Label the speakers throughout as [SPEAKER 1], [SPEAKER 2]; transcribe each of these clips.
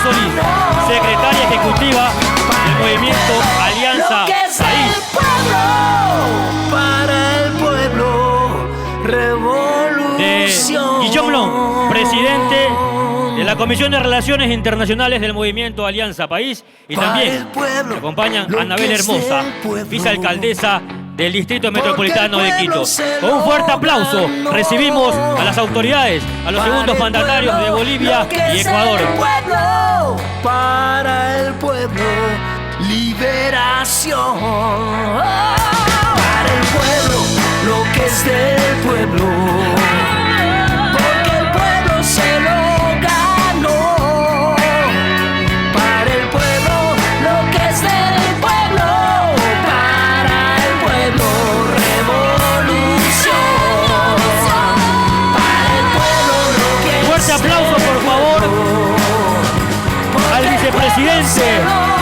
[SPEAKER 1] Solís, secretaria ejecutiva del movimiento Alianza País.
[SPEAKER 2] Para el pueblo, revolución.
[SPEAKER 1] De Guillaume Long, presidente de la Comisión de Relaciones Internacionales del movimiento Alianza País. Y también me acompañan Anabel Hermosa, vicealcaldesa del Distrito Metropolitano de Quito. Con un fuerte aplauso recibimos a las autoridades, a los segundos mandatarios de Bolivia y Ecuador.
[SPEAKER 2] Para el pueblo, liberación. Para el pueblo, lo que es del pueblo. Porque el pueblo se lo ganó. Para el pueblo, lo que es del pueblo. Para el pueblo, revolución. Para el pueblo, lo que es.
[SPEAKER 1] Fuerte aplauso, por favor, al vicepresidente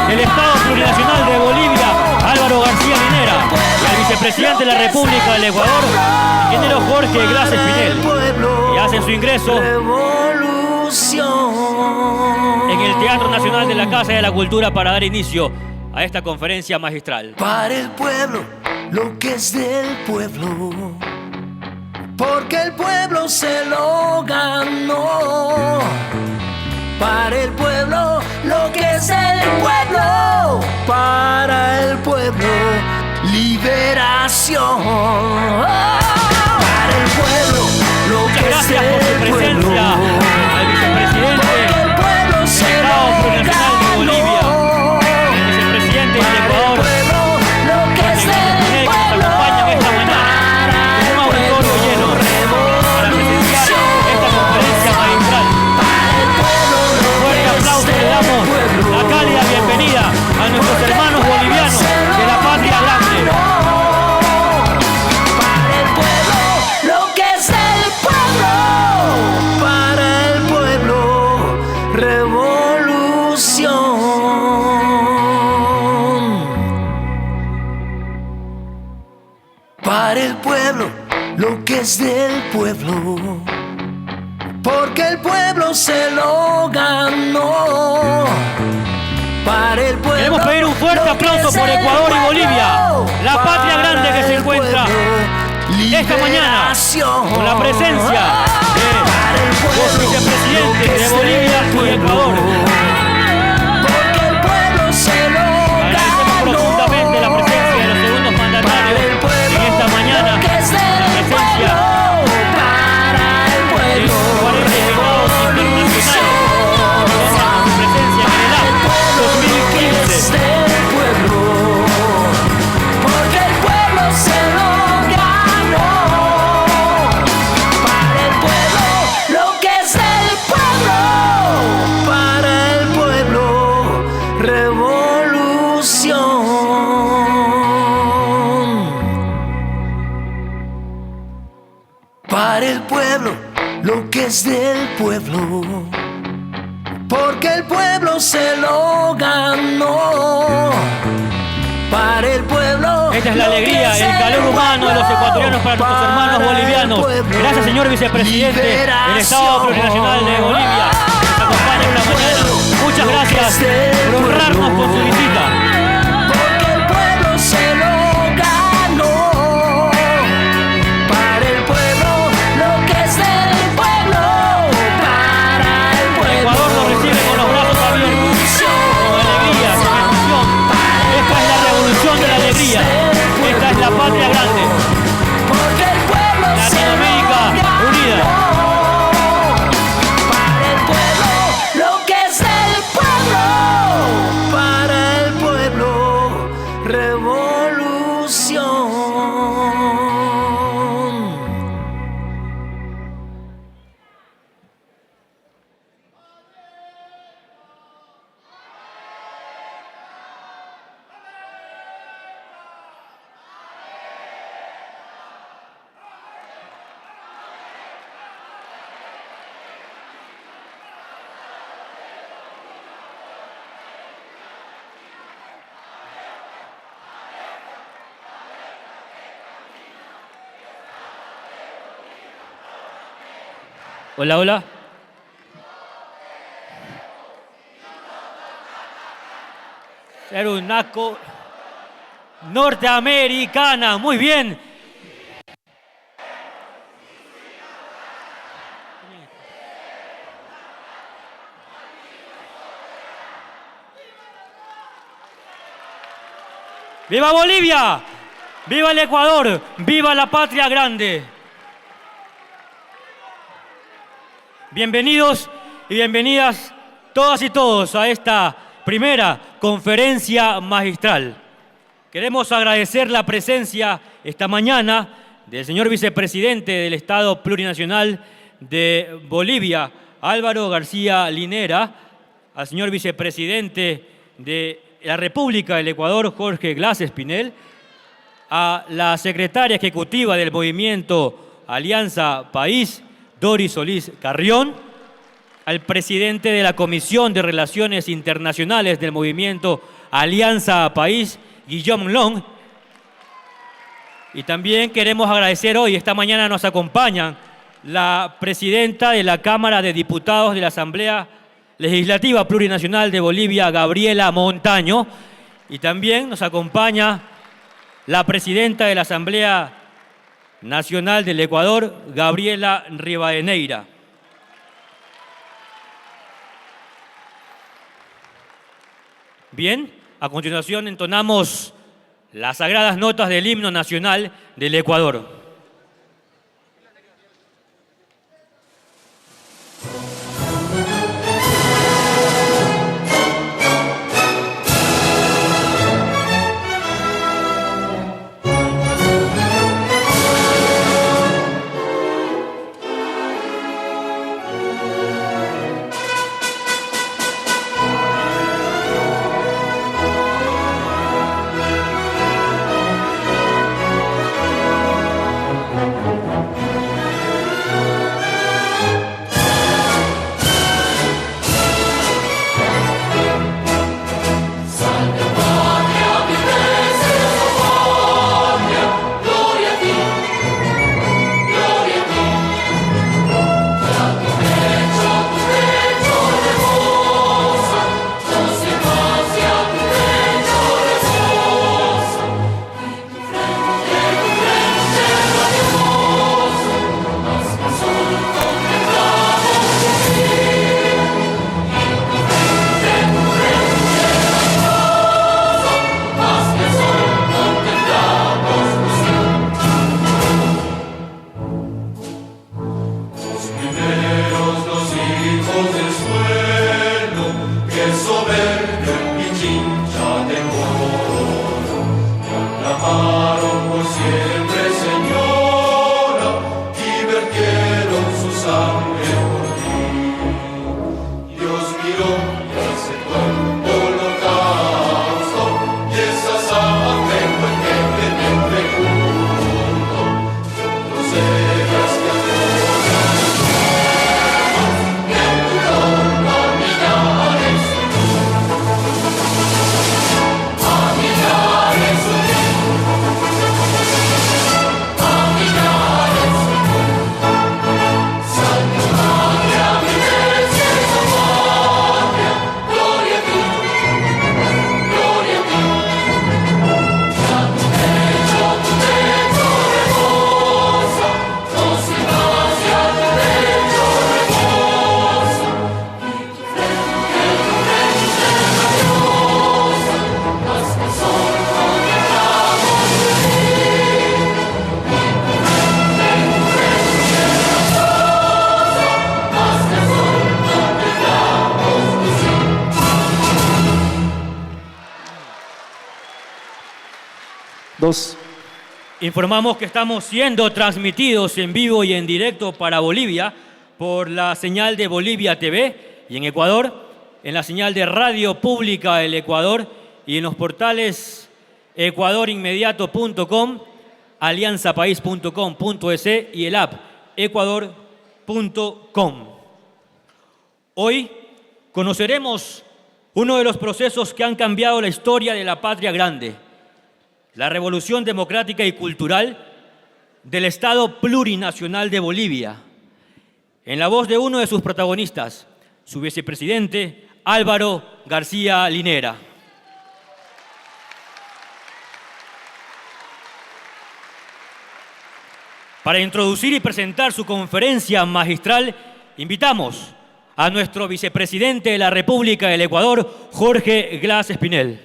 [SPEAKER 1] del Estado Plurinacional de Bolivia, Álvaro García Linera, y al vicepresidente de la República del Ecuador, ingeniero Jorge Glass Espinel, que hacen su ingreso en el Teatro Nacional de la Casa de la Cultura para dar inicio a esta conferencia magistral.
[SPEAKER 2] Para el pueblo, lo que es del pueblo, porque el pueblo se lo ganó. Para el pueblo, lo que es el pueblo. Para el pueblo, liberación. Para el pueblo, lo que es
[SPEAKER 1] Muchas gracias por su
[SPEAKER 2] el
[SPEAKER 1] presencia al vicepresidente del Estado Plurinacional de Bolivia, el vicepresidente del Ecuador,
[SPEAKER 2] lo que es del
[SPEAKER 1] que nos acompañan esta mañana con un auditorio lleno para presenciar esta conferencia magistral. Un fuerte aplauso le damos la cálida bienvenida a nuestros hermanos bolivianos de la patria grande.
[SPEAKER 2] Para el pueblo, lo que es el pueblo. Para el pueblo, revolución. Para el pueblo, lo que es del pueblo. Porque el pueblo se lo ganó. Para el pueblo.
[SPEAKER 1] Queremos pedir un fuerte aplauso por Ecuador y Bolivia, la patria grande que se encuentra esta mañana con la presencia de los vicepresidentes de Bolivia y Ecuador.
[SPEAKER 2] Porque el pueblo se lo
[SPEAKER 1] Agradecemos profundamente la presencia de los segundos mandatarios en esta mañana, la presencia de los 40 delegados internacionales, con su presencia en el acto 2015.
[SPEAKER 2] Porque el pueblo se lo ganó. Para el pueblo, lo que es del pueblo. Para el pueblo, revolución. Para el pueblo, lo que es del pueblo. Porque el pueblo se lo ganó. Para el pueblo.
[SPEAKER 1] Esta es la alegría, el calor humano de los ecuatorianos para nuestros hermanos bolivianos. Gracias, señor vicepresidente del Estado Plurinacional de Bolivia, que nos acompaña esta mañana. Muchas gracias por honrarnos con su visita.
[SPEAKER 2] Porque el pueblo se lo ganó. Para el pueblo, lo que es del pueblo. Para el pueblo.
[SPEAKER 1] Ecuador nos recibe con los brazos abiertos, con alegría, con emoción. Esta es la revolución de la alegría. Esta es la patria grande.
[SPEAKER 2] Porque el pueblo
[SPEAKER 1] Latinoamérica unida.
[SPEAKER 2] Para el pueblo, lo que es del pueblo. Para el pueblo, revolución.
[SPEAKER 1] Hola, hola. Ser un naco norteamericana. Muy bien. ¡Viva Bolivia! ¡Viva el Ecuador! ¡Viva la patria grande! Bienvenidos y bienvenidas todas y todos a esta primera conferencia magistral. Queremos agradecer la presencia esta mañana del señor vicepresidente del Estado Plurinacional de Bolivia, Álvaro García Linera, al señor vicepresidente de la República del Ecuador, Jorge Glass Espinel, a la secretaria ejecutiva del movimiento Alianza País, Doris Solís Carrión, al presidente de la Comisión de Relaciones Internacionales del movimiento Alianza País, Guillaume Long. Y también queremos agradecer hoy, esta mañana nos acompañan la presidenta de la Cámara de Diputados de la Asamblea Legislativa Plurinacional de Bolivia, Gabriela Montaño, y también nos acompaña la presidenta de la Asamblea Nacional del Ecuador, Gabriela Rivadeneira. Bien, a continuación entonamos las sagradas notas del himno nacional del Ecuador. Informamos que estamos siendo transmitidos en vivo y en directo para Bolivia por la señal de Bolivia TV y en Ecuador, en la señal de Radio Pública del Ecuador y en los portales ecuadorinmediato.com, alianzapaís.com.es y el app ecuador.com. Hoy conoceremos uno de los procesos que han cambiado la historia de la patria grande, la revolución democrática y cultural del Estado Plurinacional de Bolivia, en la voz de uno de sus protagonistas, su vicepresidente Álvaro García Linera. Para introducir y presentar su conferencia magistral, invitamos a nuestro vicepresidente de la República del Ecuador, Jorge Glas Espinel.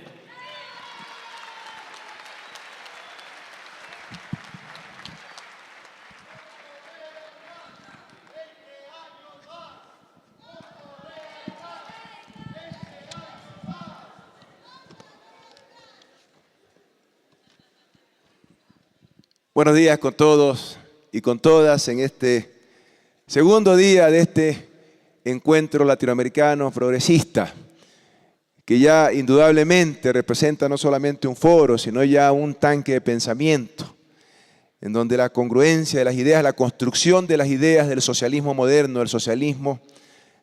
[SPEAKER 3] Buenos días con todos y con todas en este segundo día de este encuentro latinoamericano progresista, que ya indudablemente representa no solamente un foro, sino ya un tanque de pensamiento, en donde la congruencia de las ideas, la construcción de las ideas del socialismo moderno, del socialismo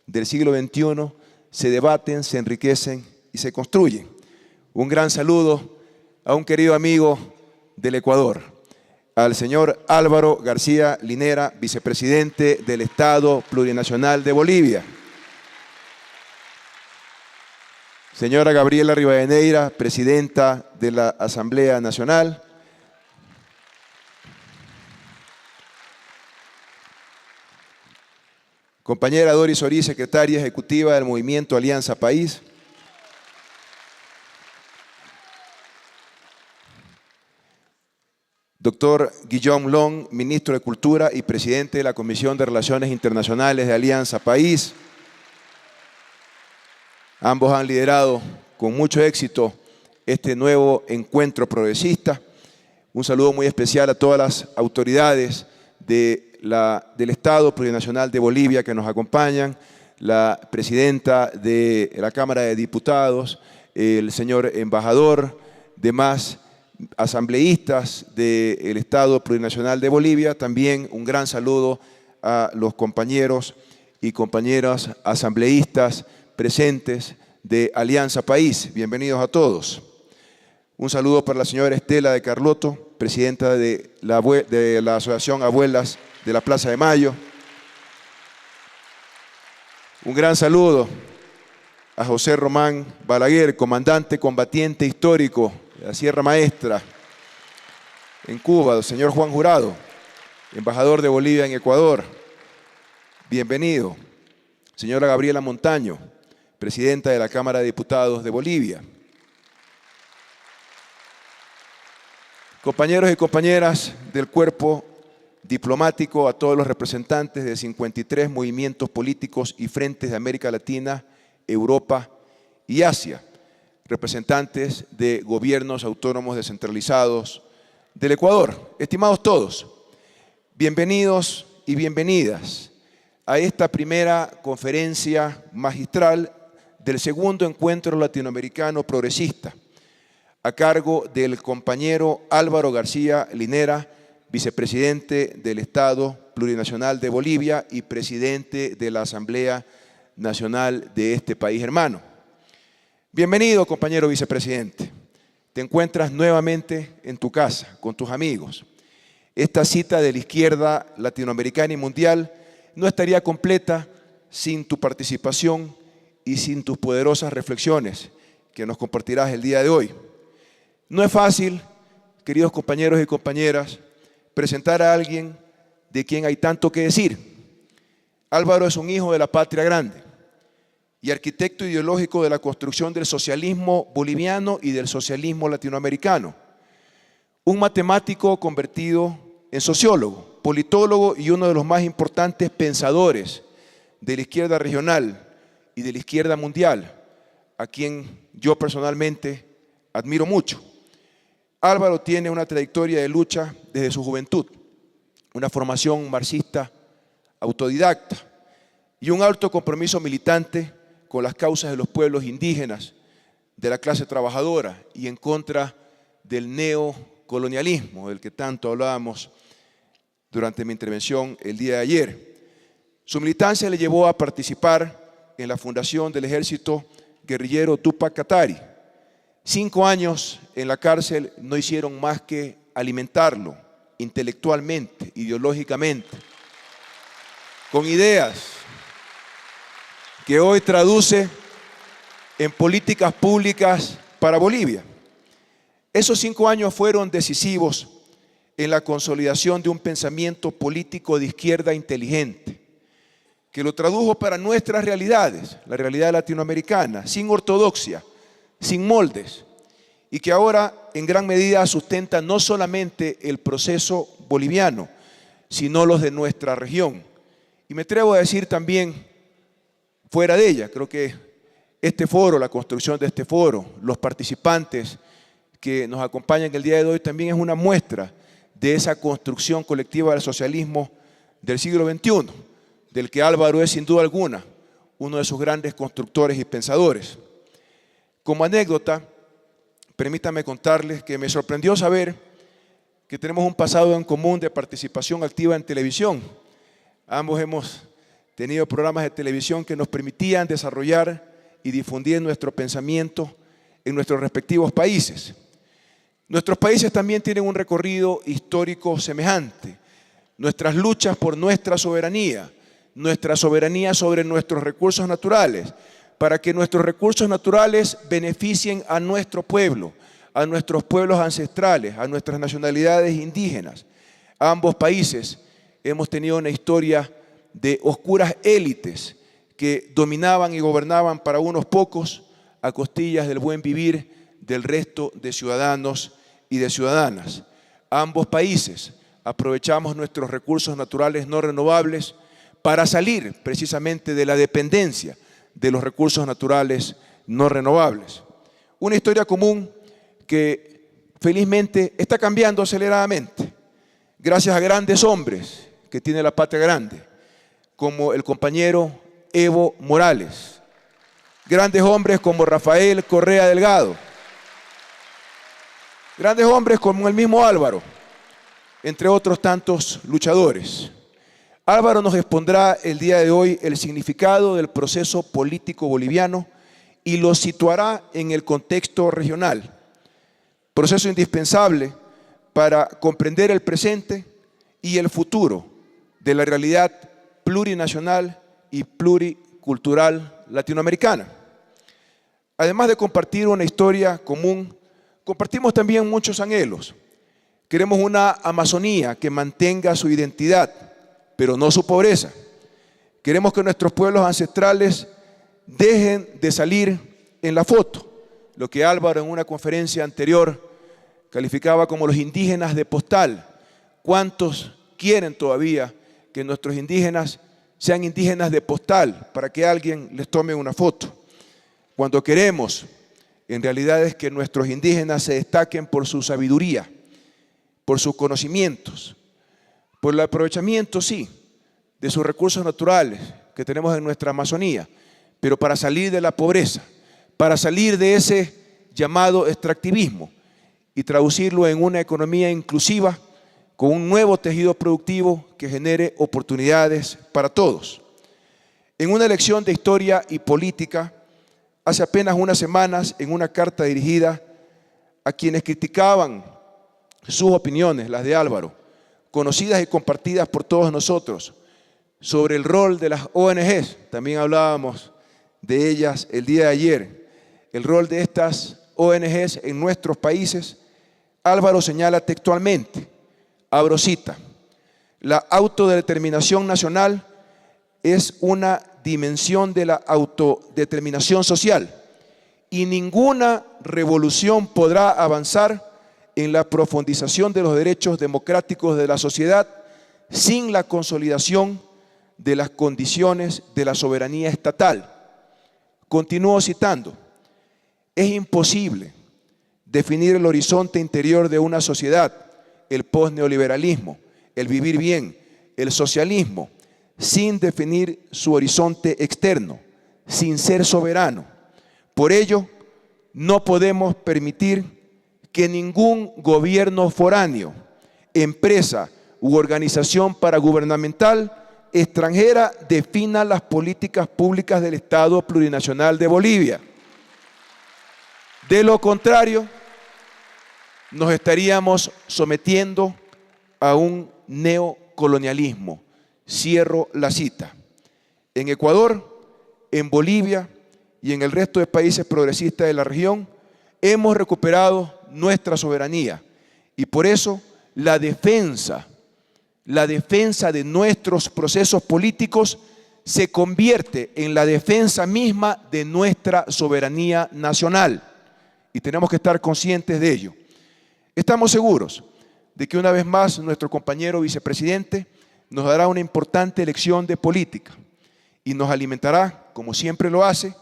[SPEAKER 3] del siglo XXI, se debaten, se enriquecen y se construyen. Un gran saludo a un querido amigo del Ecuador, al señor Álvaro García Linera, vicepresidente del Estado Plurinacional de Bolivia. Señora Gabriela Rivadeneira, presidenta de la Asamblea Nacional. Compañera Doris Orí, secretaria ejecutiva del Movimiento Alianza País. Doctor Guillaume Long, ministro de Cultura y presidente de la Comisión de Relaciones Internacionales de Alianza País. Ambos han liderado con mucho éxito este nuevo encuentro progresista. Un saludo muy especial a todas las autoridades del Estado Plurinacional de Bolivia que nos acompañan, la presidenta de la Cámara de Diputados, el señor embajador, demás asambleístas del Estado Plurinacional de Bolivia. También un gran saludo a los compañeros y compañeras asambleístas presentes de Alianza País. Bienvenidos a todos. Un saludo para la señora Estela de Carlotto, presidenta de la Asociación Abuelas de la Plaza de Mayo. Un gran saludo a José Román Balaguer, comandante combatiente histórico de la Sierra Maestra en Cuba, el señor Juan Jurado, embajador de Bolivia en Ecuador. Bienvenido. Señora Gabriela Montaño, presidenta de la Cámara de Diputados de Bolivia. Compañeros y compañeras del cuerpo diplomático, a todos los representantes de 53 movimientos políticos y frentes de América Latina, Europa y Asia, representantes de gobiernos autónomos descentralizados del Ecuador. Estimados todos, bienvenidos y bienvenidas a esta primera conferencia magistral del segundo encuentro latinoamericano progresista, a cargo del compañero Álvaro García Linera, vicepresidente del Estado Plurinacional de Bolivia y presidente de la Asamblea Nacional de este país hermano. Bienvenido, compañero vicepresidente. Te encuentras nuevamente en tu casa, con tus amigos. Esta cita de la izquierda latinoamericana y mundial no estaría completa sin tu participación y sin tus poderosas reflexiones que nos compartirás el día de hoy. No es fácil, queridos compañeros y compañeras, presentar a alguien de quien hay tanto que decir. Álvaro es un hijo de la patria grande y arquitecto ideológico de la construcción del socialismo boliviano y del socialismo latinoamericano. Un matemático convertido en sociólogo, politólogo y uno de los más importantes pensadores de la izquierda regional y de la izquierda mundial, a quien yo personalmente admiro mucho. Álvaro tiene una trayectoria de lucha desde su juventud, una formación marxista autodidacta y un alto compromiso militante con las causas de los pueblos indígenas, de la clase trabajadora y en contra del neocolonialismo del que tanto hablábamos durante mi intervención el día de ayer. Su militancia le llevó a participar en la fundación del ejército guerrillero Tupac Katari. 5 años en la cárcel no hicieron más que alimentarlo intelectualmente, ideológicamente, con ideas que hoy traduce en políticas públicas para Bolivia. Esos 5 años fueron decisivos en la consolidación de un pensamiento político de izquierda inteligente, que lo tradujo para nuestras realidades, la realidad latinoamericana, sin ortodoxia, sin moldes, y que ahora en gran medida sustenta no solamente el proceso boliviano, sino los de nuestra región. Y me atrevo a decir también fuera de ella. Creo que este foro, la construcción de este foro, los participantes que nos acompañan el día de hoy también es una muestra de esa construcción colectiva del socialismo del siglo XXI, del que Álvaro es sin duda alguna uno de sus grandes constructores y pensadores. Como anécdota, permítanme contarles que me sorprendió saber que tenemos un pasado en común de participación activa en televisión. Ambos hemos tenido programas de televisión que nos permitían desarrollar y difundir nuestro pensamiento en nuestros respectivos países. Nuestros países también tienen un recorrido histórico semejante. Nuestras luchas por nuestra soberanía sobre nuestros recursos naturales, para que nuestros recursos naturales beneficien a nuestro pueblo, a nuestros pueblos ancestrales, a nuestras nacionalidades indígenas. Ambos países hemos tenido una historia de oscuras élites que dominaban y gobernaban para unos pocos a costillas del buen vivir del resto de ciudadanos y de ciudadanas. Ambos países aprovechamos nuestros recursos naturales no renovables para salir precisamente de la dependencia de los recursos naturales no renovables. Una historia común que felizmente está cambiando aceleradamente, gracias a grandes hombres que tiene la patria grande, como el compañero Evo Morales, grandes hombres como Rafael Correa Delgado, grandes hombres como el mismo Álvaro, entre otros tantos luchadores. Álvaro nos expondrá el día de hoy el significado del proceso político boliviano y lo situará en el contexto regional, proceso indispensable para comprender el presente y el futuro de la realidad plurinacional y pluricultural latinoamericana. Además de compartir una historia común, compartimos también muchos anhelos. Queremos una Amazonía que mantenga su identidad, pero no su pobreza. Queremos que nuestros pueblos ancestrales dejen de salir en la foto, lo que Álvaro en una conferencia anterior calificaba como los indígenas de postal. ¿Cuántos quieren todavía que nuestros indígenas sean indígenas de postal para que alguien les tome una foto? Cuando queremos, en realidad, es que nuestros indígenas se destaquen por su sabiduría, por sus conocimientos, por el aprovechamiento, sí, de sus recursos naturales que tenemos en nuestra Amazonía, pero para salir de la pobreza, para salir de ese llamado extractivismo y traducirlo en una economía inclusiva con un nuevo tejido productivo que genere oportunidades para todos. En una lección de historia y política, hace apenas unas semanas, en una carta dirigida a quienes criticaban sus opiniones, las de Álvaro, conocidas y compartidas por todos nosotros, sobre el rol de las ONGs, también hablábamos de ellas el día de ayer, el rol de estas ONGs en nuestros países, Álvaro señala textualmente, abro cita, la autodeterminación nacional es una dimensión de la autodeterminación social y ninguna revolución podrá avanzar en la profundización de los derechos democráticos de la sociedad sin la consolidación de las condiciones de la soberanía estatal. Continúo citando, es imposible definir el horizonte interior de una sociedad, el postneoliberalismo, el vivir bien, el socialismo, sin definir su horizonte externo, sin ser soberano. Por ello, no podemos permitir que ningún gobierno foráneo, empresa u organización paragubernamental extranjera defina las políticas públicas del Estado Plurinacional de Bolivia. De lo contrario, nos estaríamos sometiendo a un neocolonialismo. Cierro la cita. En Ecuador, en Bolivia y en el resto de países progresistas de la región, hemos recuperado nuestra soberanía y por eso la defensa de nuestros procesos políticos se convierte en la defensa misma de nuestra soberanía nacional. Y tenemos que estar conscientes de ello. Estamos seguros de que una vez más nuestro compañero vicepresidente nos dará una importante lección de política y nos alimentará, como siempre lo hace,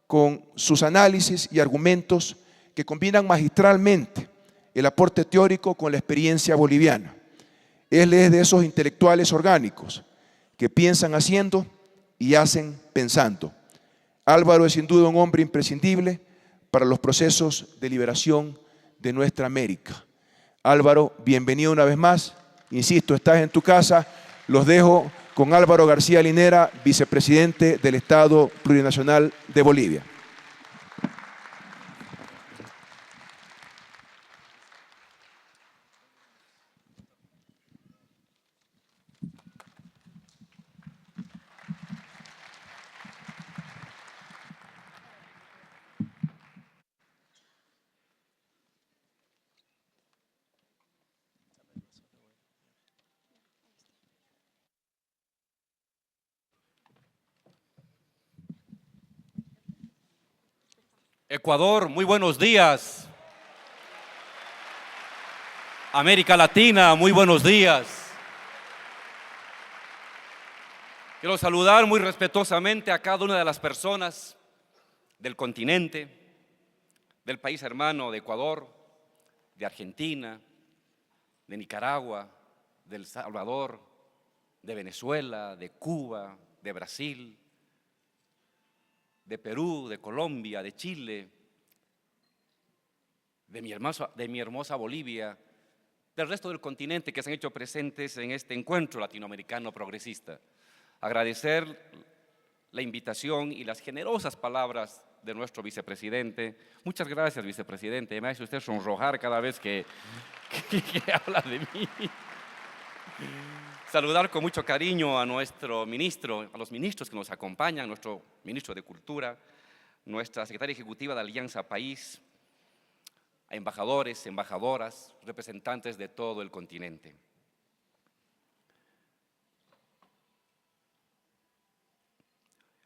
[SPEAKER 3] con sus análisis y argumentos que combinan magistralmente el aporte teórico con la experiencia boliviana. Él es de esos intelectuales orgánicos que piensan haciendo y hacen pensando. Álvaro es sin duda un hombre imprescindible para los procesos de liberación de nuestra América. Álvaro, bienvenido una vez más. Insisto, estás en tu casa. Los dejo con Álvaro García Linera, vicepresidente del Estado Plurinacional de Bolivia.
[SPEAKER 4] Ecuador, muy buenos días. América Latina, muy buenos días. Quiero saludar muy respetuosamente a cada una de las personas del continente, del país hermano de Ecuador, de Argentina, de Nicaragua, de El Salvador, de Venezuela, de Cuba, de Brasil, de Perú, de Colombia, de Chile, de mi hermosa Bolivia, del resto del continente que se han hecho presentes en este encuentro latinoamericano progresista. Agradecer la invitación y las generosas palabras de nuestro vicepresidente. Muchas gracias, vicepresidente. Me hace usted sonrojar cada vez que habla de mí. Saludar con mucho cariño a nuestro ministro, a los ministros que nos acompañan, nuestro ministro de Cultura, nuestra secretaria ejecutiva de Alianza País, a embajadores, embajadoras, representantes de todo el continente.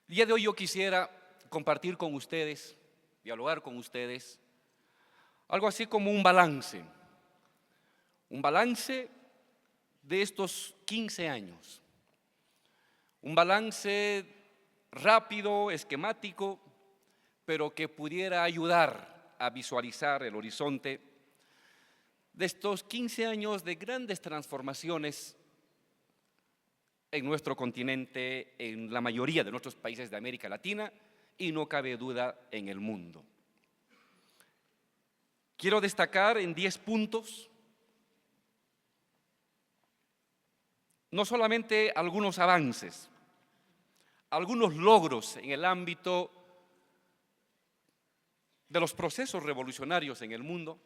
[SPEAKER 4] El día de hoy yo quisiera compartir con ustedes, dialogar con ustedes, algo así como un balance de estos 15 años, un balance rápido, esquemático, pero que pudiera ayudar a visualizar el horizonte de estos 15 años de grandes transformaciones en nuestro continente, en la mayoría de nuestros países de América Latina y no cabe duda en el mundo. Quiero destacar en 10 puntos no solamente algunos avances, algunos logros en el ámbito de los procesos revolucionarios en el mundo,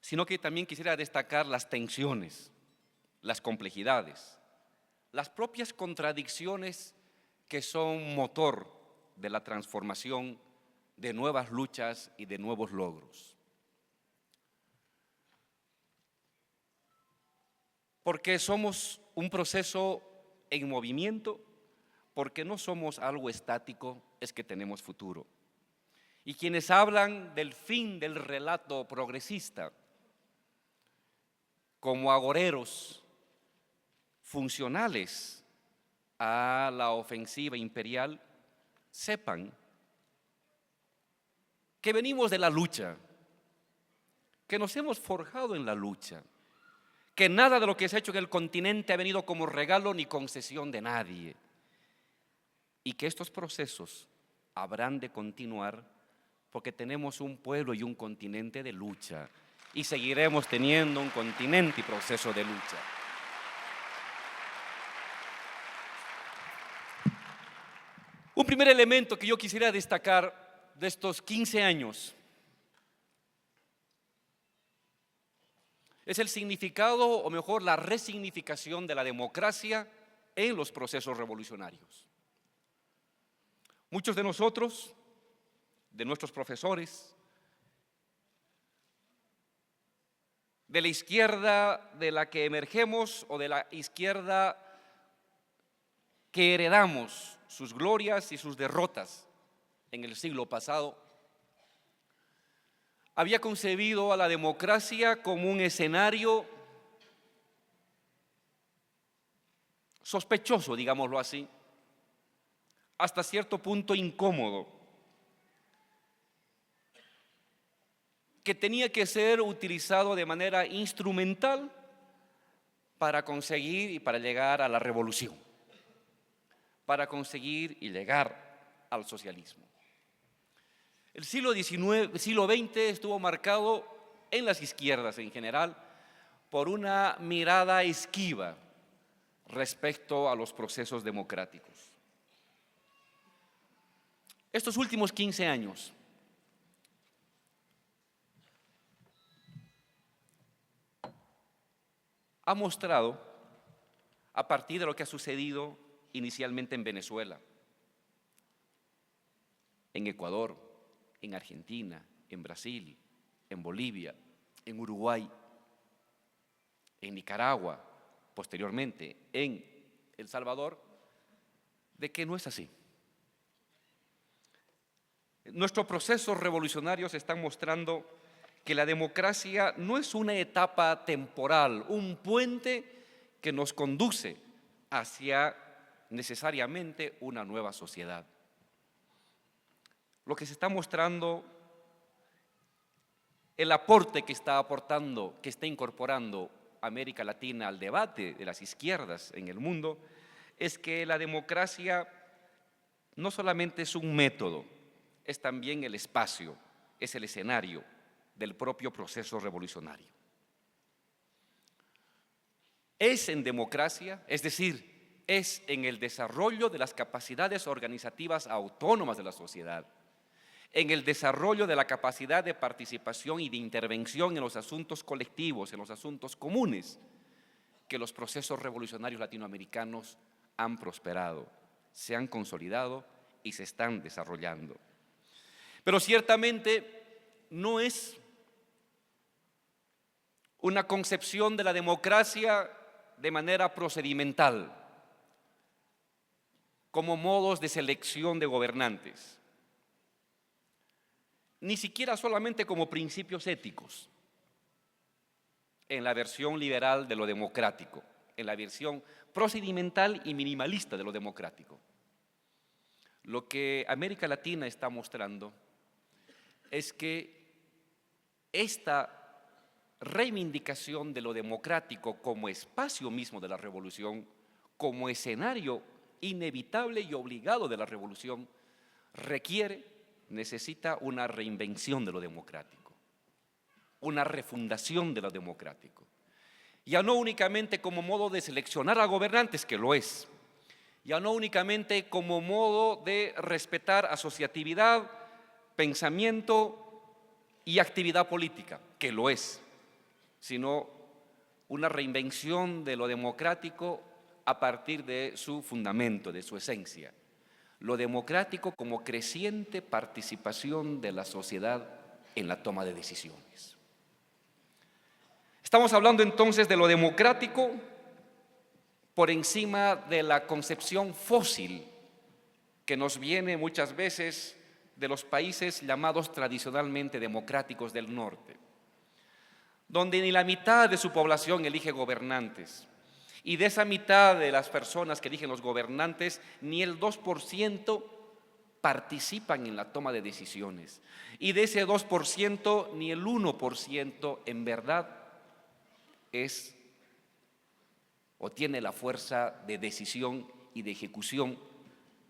[SPEAKER 4] sino que también quisiera destacar las tensiones, las complejidades, las propias contradicciones que son motor de la transformación de nuevas luchas y de nuevos logros. Porque somos un proceso en movimiento, porque no somos algo estático, es que tenemos futuro. Y quienes hablan del fin del relato progresista como agoreros funcionales a la ofensiva imperial, sepan que venimos de la lucha, que nos hemos forjado en la lucha, que nada de lo que se ha hecho en el continente ha venido como regalo ni concesión de nadie, y que estos procesos habrán de continuar porque tenemos un pueblo y un continente de lucha, y seguiremos teniendo un continente y proceso de lucha. Un primer elemento que yo quisiera destacar de estos 15 años es el significado, o mejor, la resignificación de la democracia en los procesos revolucionarios. Muchos de nosotros, de nuestros profesores, de la izquierda de la que emergemos o de la izquierda que heredamos sus glorias y sus derrotas en el siglo pasado, había concebido a la democracia como un escenario sospechoso, digámoslo así, hasta cierto punto incómodo, que tenía que ser utilizado de manera instrumental para conseguir y para llegar a la revolución, para conseguir y llegar al socialismo. El siglo XX estuvo marcado en las izquierdas en general por una mirada esquiva respecto a los procesos democráticos. Estos últimos 15 años ha mostrado, a partir de lo que ha sucedido inicialmente en Venezuela, en Ecuador, en Argentina, en Brasil, en Bolivia, en Uruguay, en Nicaragua, posteriormente en El Salvador, de que no es así. Nuestros procesos revolucionarios están mostrando que la democracia no es una etapa temporal, un puente que nos conduce hacia necesariamente una nueva sociedad. Lo que se está mostrando, el aporte que está aportando, que está incorporando América Latina al debate de las izquierdas en el mundo, es que la democracia no solamente es un método, es también el espacio, es el escenario del propio proceso revolucionario. Es en democracia, es decir, es en el desarrollo de las capacidades organizativas autónomas de la sociedad, en el desarrollo de la capacidad de participación y de intervención en los asuntos colectivos, en los asuntos comunes, que los procesos revolucionarios latinoamericanos han prosperado, se han consolidado y se están desarrollando. Pero ciertamente no es una concepción de la democracia de manera procedimental, como modos de selección de gobernantes, ni siquiera solamente como principios éticos, en la versión liberal de lo democrático, en la versión procedimental y minimalista de lo democrático. Lo que América Latina está mostrando es que esta reivindicación de lo democrático como espacio mismo de la revolución, como escenario inevitable y obligado de la revolución, necesita una reinvención de lo democrático, una refundación de lo democrático. Ya no únicamente como modo de seleccionar a gobernantes, que lo es, ya no únicamente como modo de respetar asociatividad, pensamiento y actividad política, que lo es, sino una reinvención de lo democrático a partir de su fundamento, de su esencia. Lo democrático como creciente participación de la sociedad en la toma de decisiones. Estamos hablando entonces de lo democrático por encima de la concepción fósil que nos viene muchas veces de los países llamados tradicionalmente democráticos del norte, donde ni la mitad de su población elige gobernantes, y de esa mitad de las personas que eligen los gobernantes, ni el 2% participan en la toma de decisiones, y de ese 2%, ni el 1% en verdad es o tiene la fuerza de decisión y de ejecución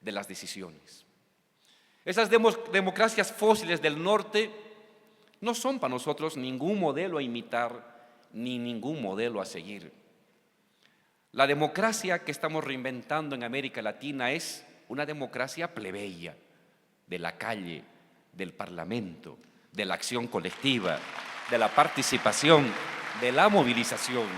[SPEAKER 4] de las decisiones. Esas democracias fósiles del norte no son para nosotros ningún modelo a imitar ni ningún modelo a seguir. La democracia que estamos reinventando en América Latina es una democracia plebeya, de la calle, del parlamento, de la acción colectiva, de la participación, de la movilización.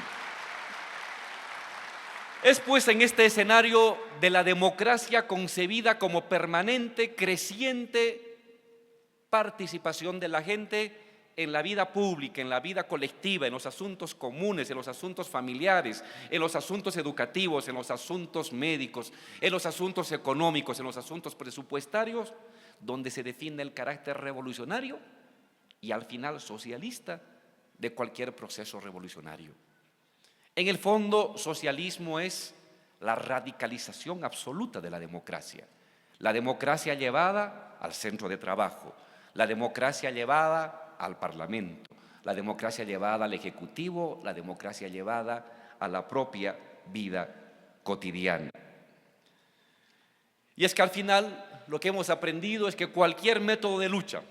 [SPEAKER 4] Es pues en este escenario de la democracia concebida como permanente, creciente participación de la gente, en la vida pública, en la vida colectiva, en los asuntos comunes, en los asuntos familiares, en los asuntos educativos, en los asuntos médicos, en los asuntos económicos, en los asuntos presupuestarios, donde se define el carácter revolucionario y al final socialista de cualquier proceso revolucionario. En el fondo, socialismo es la radicalización absoluta de la democracia llevada al centro de trabajo, la democracia llevada al Parlamento, la democracia llevada al Ejecutivo, la democracia llevada a la propia vida cotidiana. Y es que al final lo que hemos aprendido es que cualquier método de lucha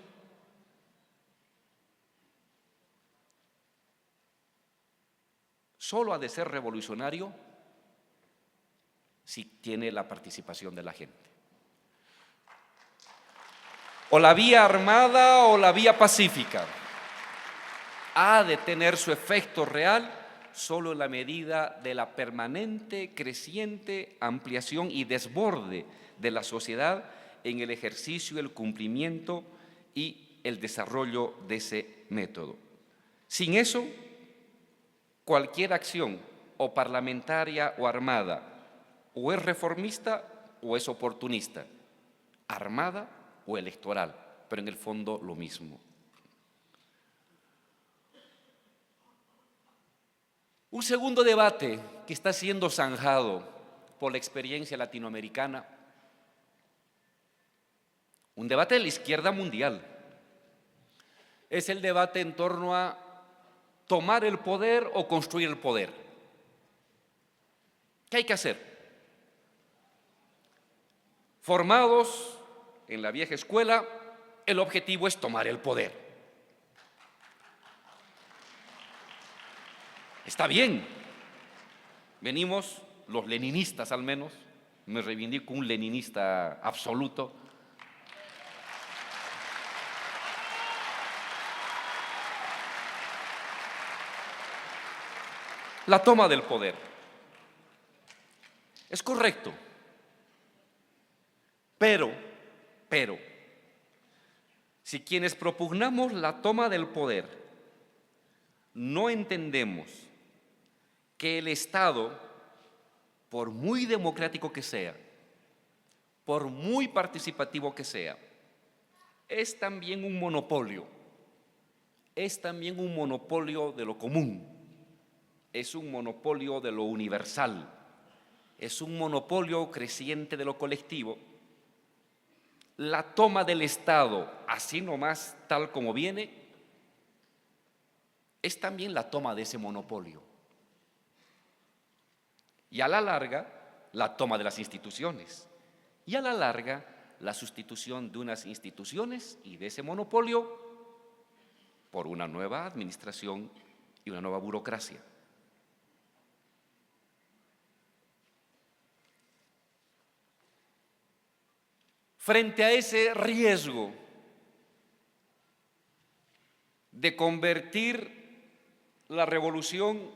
[SPEAKER 4] solo ha de ser revolucionario si tiene la participación de la gente. O la vía armada o la vía pacífica ha de tener su efecto real solo en la medida de la permanente, creciente ampliación y desborde de la sociedad en el ejercicio, el cumplimiento y el desarrollo de ese método. Sin eso, cualquier acción o parlamentaria o armada o es reformista o es oportunista, armada o electoral, pero en el fondo lo mismo. Un segundo debate que está siendo zanjado por la experiencia latinoamericana, un debate de la izquierda mundial, es el debate en torno a tomar el poder o construir el poder. ¿Qué hay que hacer? Formados en la vieja escuela, el objetivo es tomar el poder. Está bien. Venimos, los leninistas al menos, me reivindico un leninista absoluto, la toma del poder. Es correcto, pero, si quienes propugnamos la toma del poder no entendemos que el Estado, por muy democrático que sea, por muy participativo que sea, es también un monopolio, de lo común, es un monopolio de lo universal, es un monopolio creciente de lo colectivo. La toma del Estado, así nomás, tal como viene, es también la toma de ese monopolio. Y a la larga, la toma de las instituciones. Y a la larga, la sustitución de unas instituciones y de ese monopolio por una nueva administración y una nueva burocracia. Frente a ese riesgo de convertir la revolución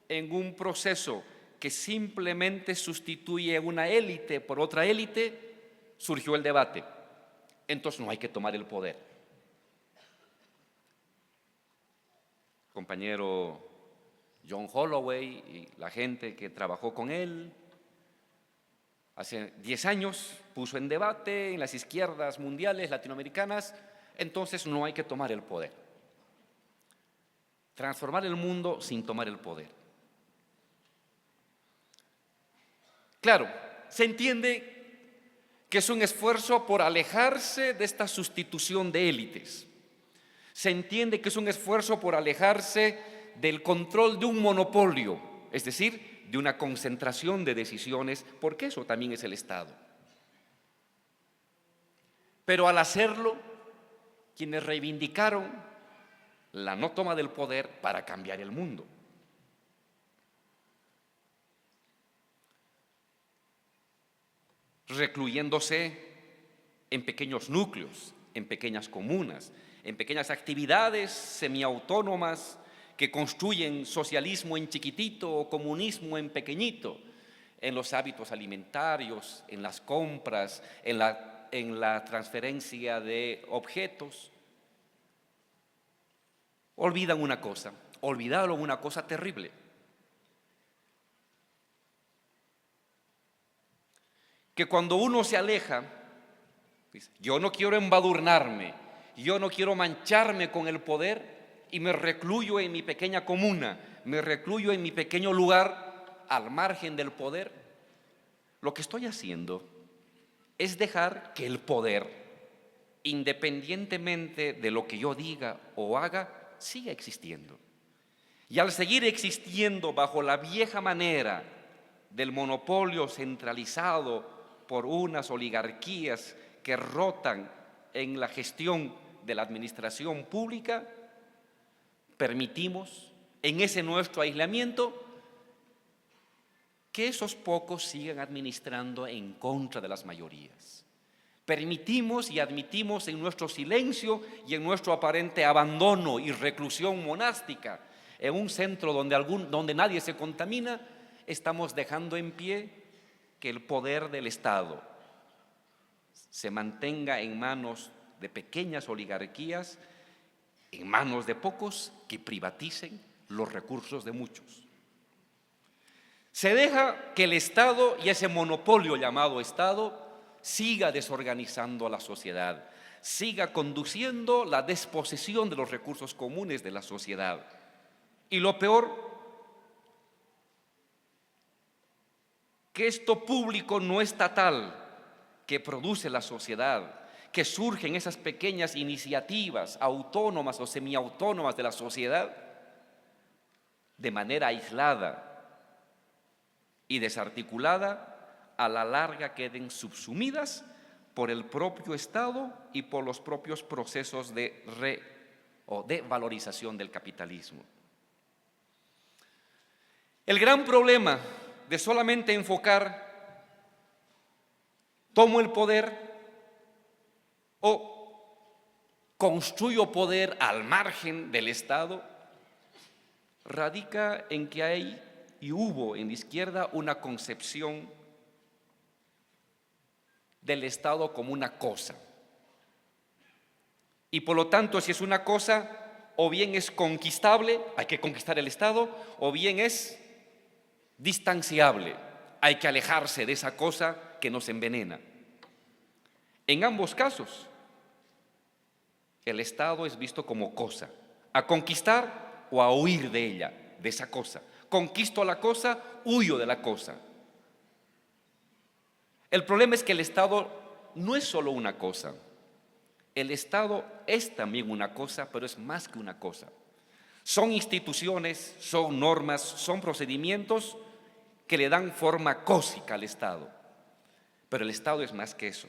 [SPEAKER 4] en un proceso que simplemente sustituye una élite por otra élite, surgió el debate. Entonces no hay que tomar el poder. Compañero John Holloway y la gente que trabajó con él, hace 10 años puso en debate en las izquierdas mundiales latinoamericanas, entonces no hay que tomar el poder. Transformar el mundo sin tomar el poder. Claro, se entiende que es un esfuerzo por alejarse de esta sustitución de élites. Se entiende que es un esfuerzo por alejarse del control de un monopolio, es decir, de una concentración de decisiones, porque eso también es el Estado. Pero al hacerlo, quienes reivindicaron la no toma del poder para cambiar el mundo. Recluyéndose en pequeños núcleos, en pequeñas comunas, en pequeñas actividades semiautónomas que construyen socialismo en chiquitito o comunismo en pequeñito, en los hábitos alimentarios, en las compras, en la transferencia de objetos. olvidaron una cosa terrible. Que cuando uno se aleja, dice, yo no quiero embadurnarme, yo no quiero mancharme con el poder y me recluyo en mi pequeña comuna, me recluyo en mi pequeño lugar al margen del poder. Lo que estoy haciendo es dejar que el poder, independientemente de lo que yo diga o haga, siga existiendo. Y al seguir existiendo bajo la vieja manera del monopolio centralizado por unas oligarquías que rotan en la gestión de la administración pública, permitimos en ese nuestro aislamiento que esos pocos sigan administrando en contra de las mayorías. Permitimos y admitimos en nuestro silencio y en nuestro aparente abandono y reclusión monástica, en un centro donde nadie se contamina, estamos dejando en pie que el poder del Estado se mantenga en manos de pequeñas oligarquías, en manos de pocos que privaticen los recursos de muchos. Se deja que el Estado y ese monopolio llamado Estado siga desorganizando a la sociedad, siga conduciendo la desposesión de los recursos comunes de la sociedad. Y lo peor, que esto público no estatal que produce la sociedad, que surgen esas pequeñas iniciativas autónomas o semiautónomas de la sociedad, de manera aislada y desarticulada, a la larga queden subsumidas por el propio Estado y por los propios procesos de valorización del capitalismo. El gran problema de solamente enfocar, tomo el poder o construyo poder al margen del Estado, radica en que hay y hubo en la izquierda una concepción del Estado como una cosa. Y por lo tanto, si es una cosa, o bien es conquistable, hay que conquistar el Estado, o bien es distanciable, hay que alejarse de esa cosa que nos envenena. En ambos casos, el Estado es visto como cosa, a conquistar o a huir de ella, de esa cosa. Conquisto la cosa, huyo de la cosa. El problema es que el Estado no es solo una cosa. El Estado es también una cosa, pero es más que una cosa. Son instituciones, son normas, son procedimientos que le dan forma cósica al Estado. Pero el Estado es más que eso.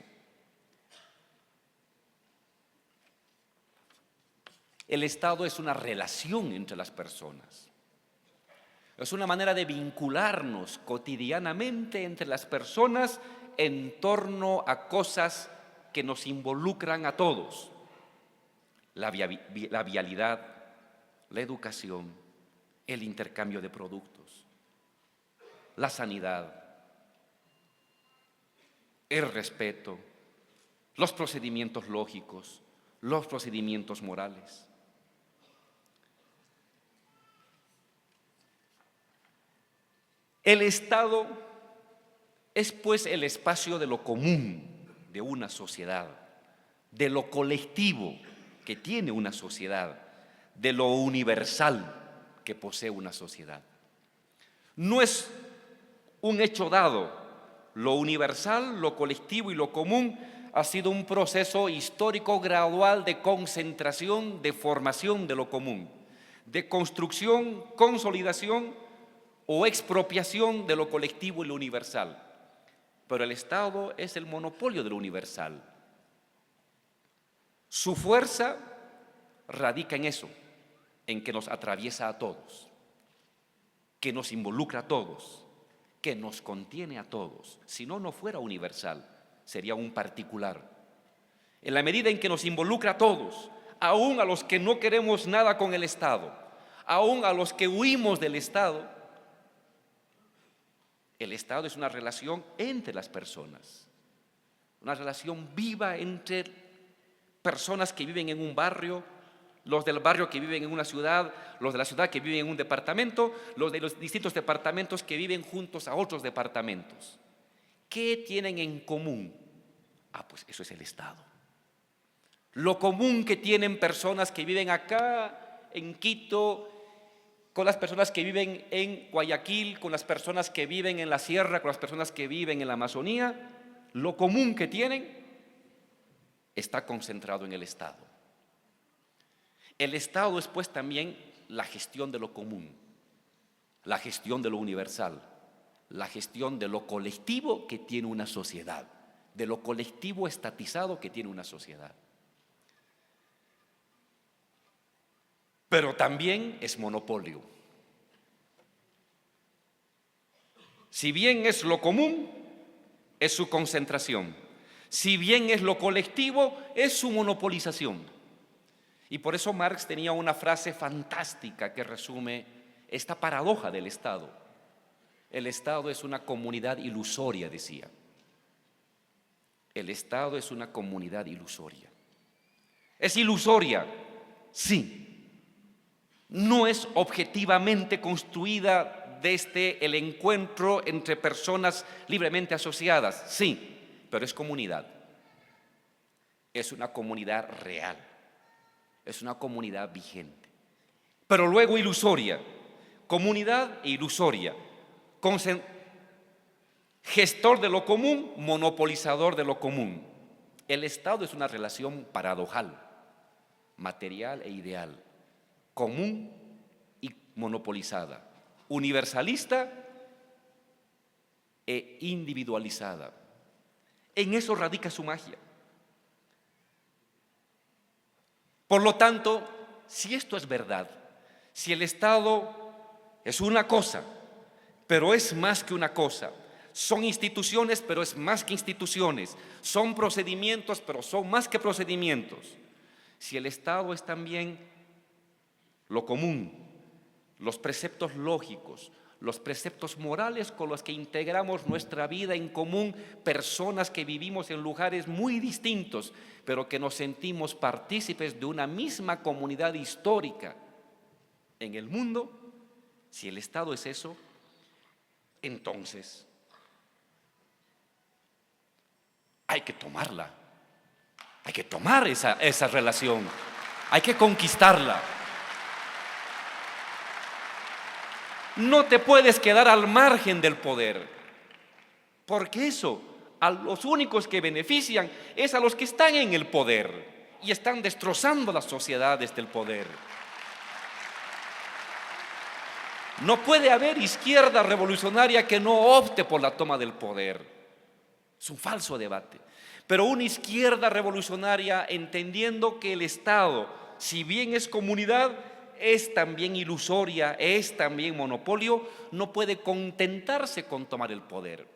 [SPEAKER 4] El Estado es una relación entre las personas. Es una manera de vincularnos cotidianamente entre las personas en torno a cosas que nos involucran a todos. La vialidad, la educación, el intercambio de productos, la sanidad, el respeto, los procedimientos lógicos, los procedimientos morales. El Estado es pues el espacio de lo común de una sociedad, de lo colectivo que tiene una sociedad, de lo universal que posee una sociedad. No es un hecho dado. Lo universal, lo colectivo y lo común ha sido un proceso histórico gradual de concentración, de formación de lo común, de construcción, consolidación o expropiación de lo colectivo y lo universal. Pero el Estado es el monopolio de lo universal. Su fuerza radica en eso, en que nos atraviesa a todos, que nos involucra a todos, que nos contiene a todos. Si no, no fuera universal, sería un particular. En la medida en que nos involucra a todos, aún a los que no queremos nada con el Estado, aún a los que huimos del Estado, el Estado es una relación entre las personas, una relación viva entre personas que viven en un barrio, los del barrio que viven en una ciudad, los de la ciudad que viven en un departamento, los de los distintos departamentos que viven juntos a otros departamentos. ¿Qué tienen en común? Pues eso es el Estado. Lo común que tienen personas que viven acá en Quito, con las personas que viven en Guayaquil, con las personas que viven en la sierra, con las personas que viven en la Amazonía, lo común que tienen está concentrado en el Estado. El Estado es pues también la gestión de lo común, la gestión de lo universal, la gestión de lo colectivo que tiene una sociedad, de lo colectivo estatizado que tiene una sociedad. Pero también es monopolio. Si bien es lo común, es su concentración. Si bien es lo colectivo, es su monopolización. Y por eso Marx tenía una frase fantástica que resume esta paradoja del Estado. El Estado es una comunidad ilusoria, decía. El Estado es una comunidad ilusoria. ¿Es ilusoria? Sí. No es objetivamente construida desde el encuentro entre personas libremente asociadas, sí, pero es comunidad. Es una comunidad real, es una comunidad vigente. Pero luego ilusoria, comunidad e ilusoria, gestor de lo común, monopolizador de lo común. El Estado es una relación paradojal, material e ideal, común y monopolizada, universalista e individualizada. En eso radica su magia. Por lo tanto, si esto es verdad, si el Estado es una cosa, pero es más que una cosa, son instituciones, pero es más que instituciones, son procedimientos, pero son más que procedimientos. Si el Estado es también lo común, los preceptos lógicos, los preceptos morales con los que integramos nuestra vida en común, personas que vivimos en lugares muy distintos, pero que nos sentimos partícipes de una misma comunidad histórica en el mundo. Si el Estado es eso, entonces hay que tomarla, hay que tomar esa relación, hay que conquistarla. No te puedes quedar al margen del poder, porque eso, a los únicos que benefician es a los que están en el poder y están destrozando las sociedades del poder. No puede haber izquierda revolucionaria que no opte por la toma del poder. Es un falso debate. Pero una izquierda revolucionaria, entendiendo que el Estado, si bien es comunidad, es también ilusoria, es también monopolio, no puede contentarse con tomar el poder.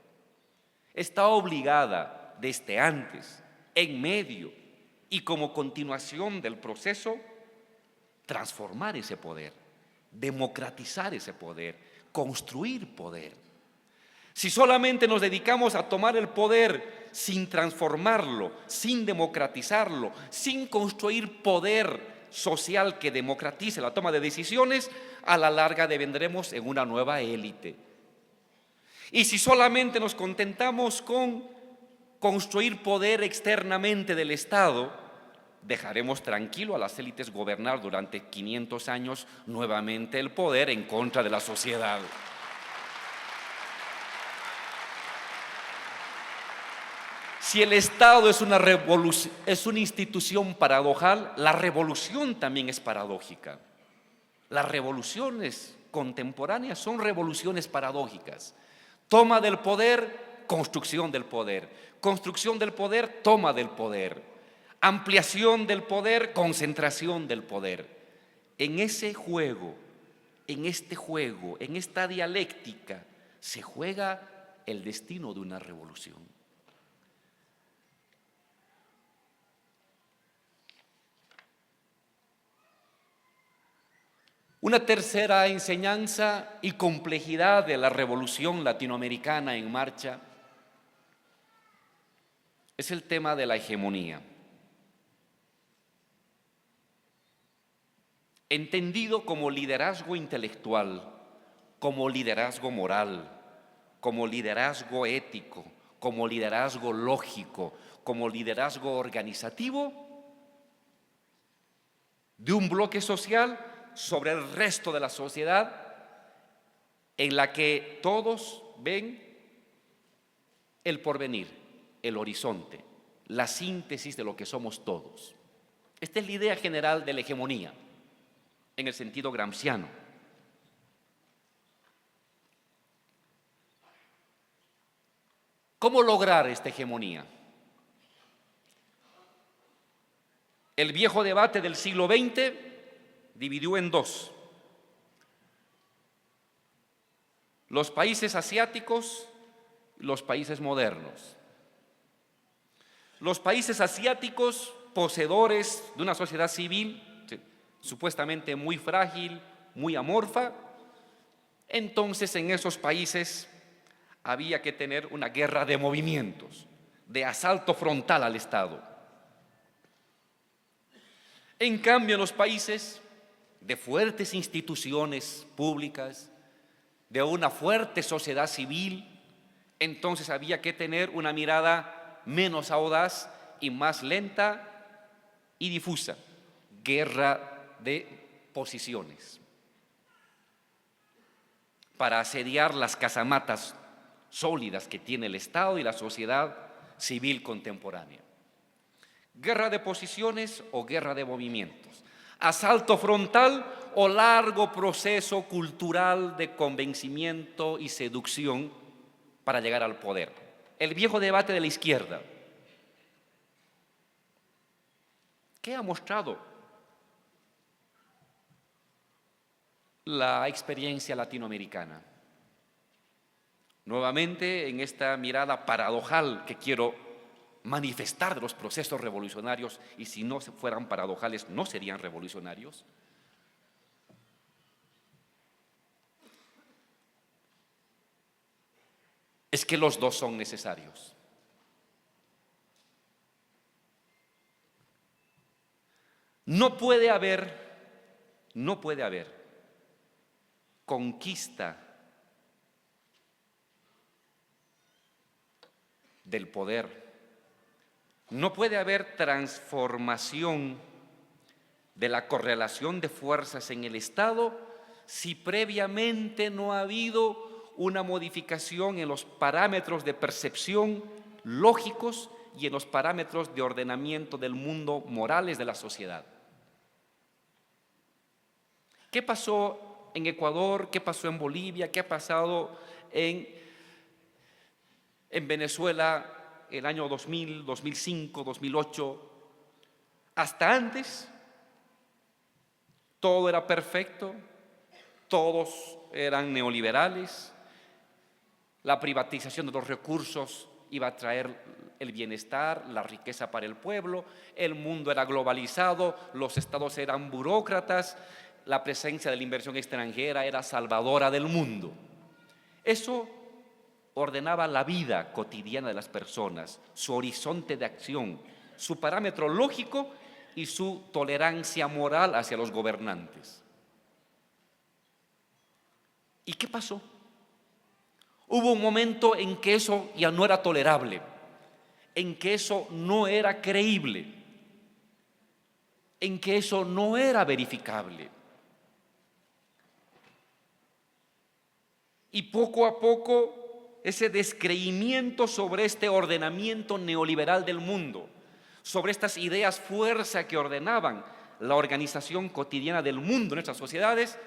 [SPEAKER 4] Está obligada desde antes, en medio y como continuación del proceso, transformar ese poder, democratizar ese poder, construir poder. Si solamente nos dedicamos a tomar el poder sin transformarlo, sin democratizarlo, sin construir poder social que democratice la toma de decisiones, a la larga devendremos en una nueva élite. Y si solamente nos contentamos con construir poder externamente del Estado, dejaremos tranquilo a las élites gobernar durante 500 años nuevamente el poder en contra de la sociedad. Si el Estado es una institución paradojal, la revolución también es paradójica. Las revoluciones contemporáneas son revoluciones paradójicas. Toma del poder, construcción del poder. Construcción del poder, toma del poder. Ampliación del poder, concentración del poder. En ese juego, en esta dialéctica, se juega el destino de una revolución. Una tercera enseñanza y complejidad de la revolución latinoamericana en marcha es el tema de la hegemonía. entendido como liderazgo intelectual, como liderazgo moral, como liderazgo ético, como liderazgo lógico, como liderazgo organizativo de un bloque social sobre el resto de la sociedad, en la que todos ven el porvenir, el horizonte, la síntesis de lo que somos todos. Esta es la idea general de la hegemonía, en el sentido gramsciano. ¿Cómo lograr esta hegemonía? El viejo debate del siglo XX dividió en dos: los países asiáticos y los países modernos. Los países asiáticos, poseedores de una sociedad civil supuestamente muy frágil, muy amorfa, entonces en esos países había que tener una guerra de movimientos, de asalto frontal al Estado. En cambio, en los países de fuertes instituciones públicas, de una fuerte sociedad civil, entonces había que tener una mirada menos audaz y más lenta y difusa, guerra de posiciones, para asediar las casamatas sólidas que tiene el Estado y la sociedad civil contemporánea. Guerra de posiciones o guerra de movimientos, asalto frontal o largo proceso cultural de convencimiento y seducción para llegar al poder. El viejo debate de la izquierda. ¿Qué ha mostrado la experiencia latinoamericana? Nuevamente, en esta mirada paradojal que quiero manifestar de los procesos revolucionarios, y si no fueran paradojales no serían revolucionarios, es que los dos son necesarios. No puede haber conquista del poder, no puede haber transformación de la correlación de fuerzas en el Estado si previamente no ha habido una modificación en los parámetros de percepción lógicos y en los parámetros de ordenamiento del mundo morales de la sociedad. ¿Qué pasó en Ecuador? ¿Qué pasó en Bolivia? ¿Qué ha pasado en Venezuela el año 2000, 2005, 2008? Hasta antes, todo era perfecto, todos eran neoliberales, la privatización de los recursos iba a traer el bienestar, la riqueza para el pueblo, el mundo era globalizado, los estados eran burócratas, la presencia de la inversión extranjera era salvadora del mundo. Eso ordenaba la vida cotidiana de las personas, su horizonte de acción, su parámetro lógico y su tolerancia moral hacia los gobernantes. ¿Y qué pasó? Hubo un momento en que eso ya no era tolerable, en que eso no era creíble, en que eso no era verificable. Y poco a poco ese descreimiento sobre este ordenamiento neoliberal del mundo, sobre estas ideas fuerza que ordenaban la organización cotidiana del mundo en nuestras sociedades,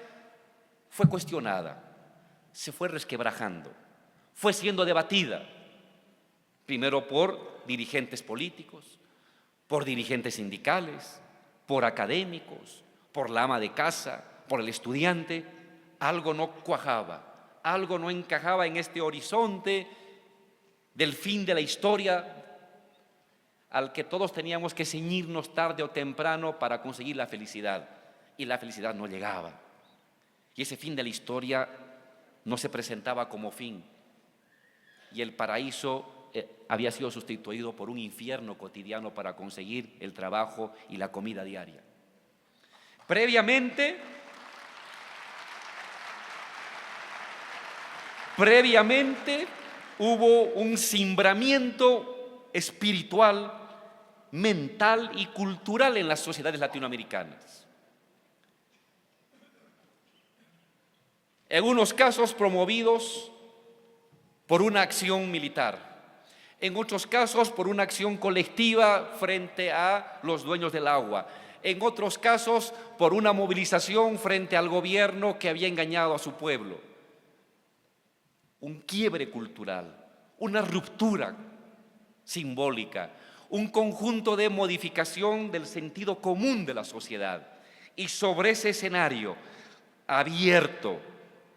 [SPEAKER 4] fue cuestionada, se fue resquebrajando, fue siendo debatida, primero por dirigentes políticos, por dirigentes sindicales, por académicos, por la ama de casa, por el estudiante. Algo no cuajaba, algo no encajaba en este horizonte del fin de la historia al que todos teníamos que ceñirnos tarde o temprano para conseguir la felicidad, y la felicidad no llegaba. Y ese fin de la historia no se presentaba como fin, y el paraíso había sido sustituido por un infierno cotidiano para conseguir el trabajo y la comida diaria. Previamente hubo un cimbramiento espiritual, mental y cultural en las sociedades latinoamericanas. En unos casos promovidos por una acción militar, en otros casos por una acción colectiva frente a los dueños del agua, en otros casos por una movilización frente al gobierno que había engañado a su pueblo. Un quiebre cultural, una ruptura simbólica, un conjunto de modificación del sentido común de la sociedad. Y sobre ese escenario abierto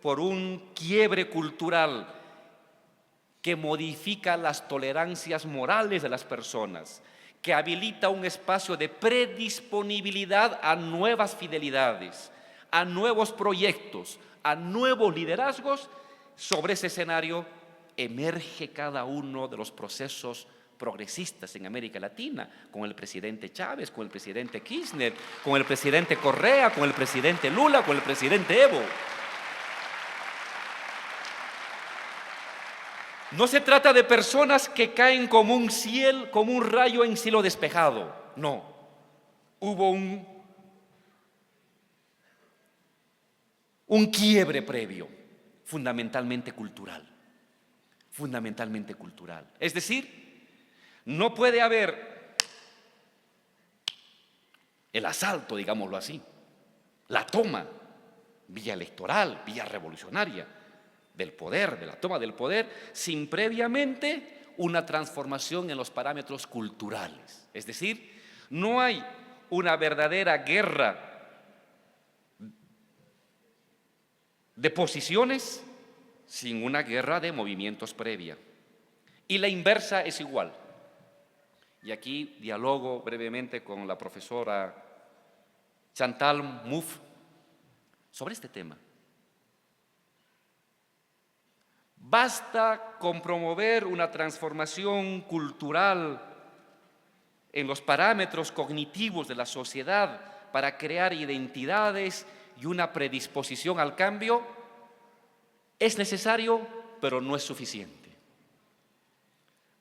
[SPEAKER 4] por un quiebre cultural que modifica las tolerancias morales de las personas, que habilita un espacio de predisponibilidad a nuevas fidelidades, a nuevos proyectos, a nuevos liderazgos. Sobre ese escenario emerge cada uno de los procesos progresistas en América Latina, con el presidente Chávez, con el presidente Kirchner, con el presidente Correa, con el presidente Lula, con el presidente Evo. No se trata de personas que caen como un rayo en cielo despejado. No. Hubo un quiebre previo, fundamentalmente cultural. Fundamentalmente cultural. Es decir, no puede haber el asalto, digámoslo así, la toma, vía electoral, vía revolucionaria, del poder, de la toma del poder, sin previamente una transformación en los parámetros culturales. Es decir, no hay una verdadera guerra de posiciones sin una guerra de movimientos previa. Y la inversa es igual. Y aquí dialogo brevemente con la profesora Chantal Mouffe sobre este tema. Basta con promover una transformación cultural en los parámetros cognitivos de la sociedad para crear identidades y una predisposición al cambio. Es necesario, pero no es suficiente.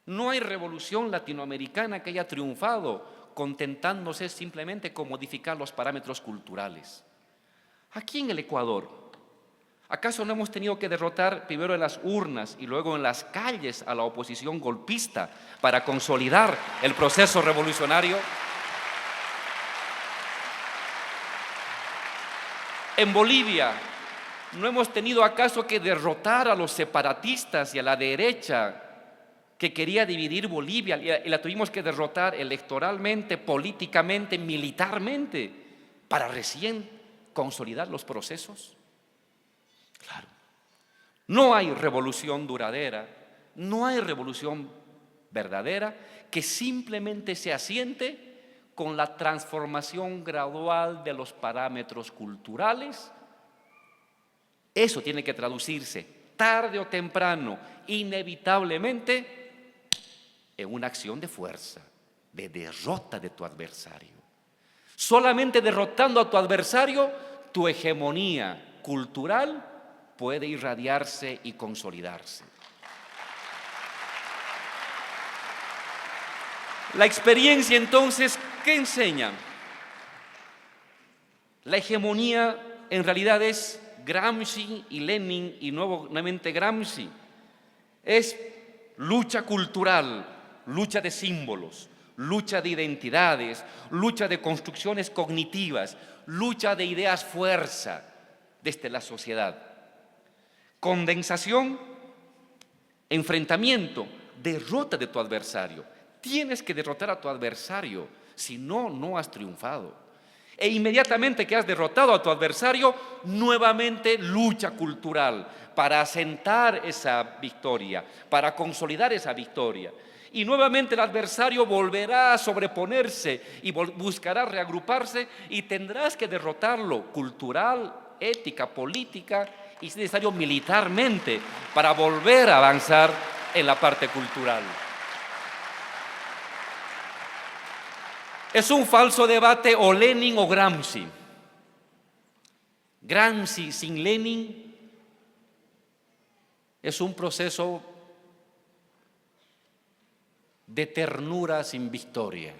[SPEAKER 4] No hay revolución latinoamericana que haya triunfado contentándose simplemente con modificar los parámetros culturales. Aquí en el Ecuador, ¿acaso no hemos tenido que derrotar primero en las urnas y luego en las calles a la oposición golpista para consolidar el proceso revolucionario? En Bolivia, ¿no hemos tenido acaso que derrotar a los separatistas y a la derecha que quería dividir Bolivia y la tuvimos que derrotar electoralmente, políticamente, militarmente para recién consolidar los procesos? Claro. No hay revolución duradera, no hay revolución verdadera que simplemente se asiente con la transformación gradual de los parámetros culturales. Eso tiene que traducirse tarde o temprano, inevitablemente, en una acción de fuerza, de derrota de tu adversario. Solamente derrotando a tu adversario, tu hegemonía cultural puede irradiarse y consolidarse. La experiencia, entonces, ¿qué enseña? La hegemonía en realidad es Gramsci y Lenin y nuevamente Gramsci. Es lucha cultural, lucha de símbolos, lucha de identidades, lucha de construcciones cognitivas, lucha de ideas fuerza desde la sociedad. Condensación, enfrentamiento, derrota de tu adversario. Tienes que derrotar a tu adversario, si no, no has triunfado. E inmediatamente que has derrotado a tu adversario, nuevamente lucha cultural para asentar esa victoria, para consolidar esa victoria. Y nuevamente el adversario volverá a sobreponerse y buscará reagruparse y tendrás que derrotarlo cultural, ética, política y si es necesario militarmente para volver a avanzar en la parte cultural. Es un falso debate o Lenin o Gramsci. Gramsci sin Lenin es un proceso de ternura sin victoria.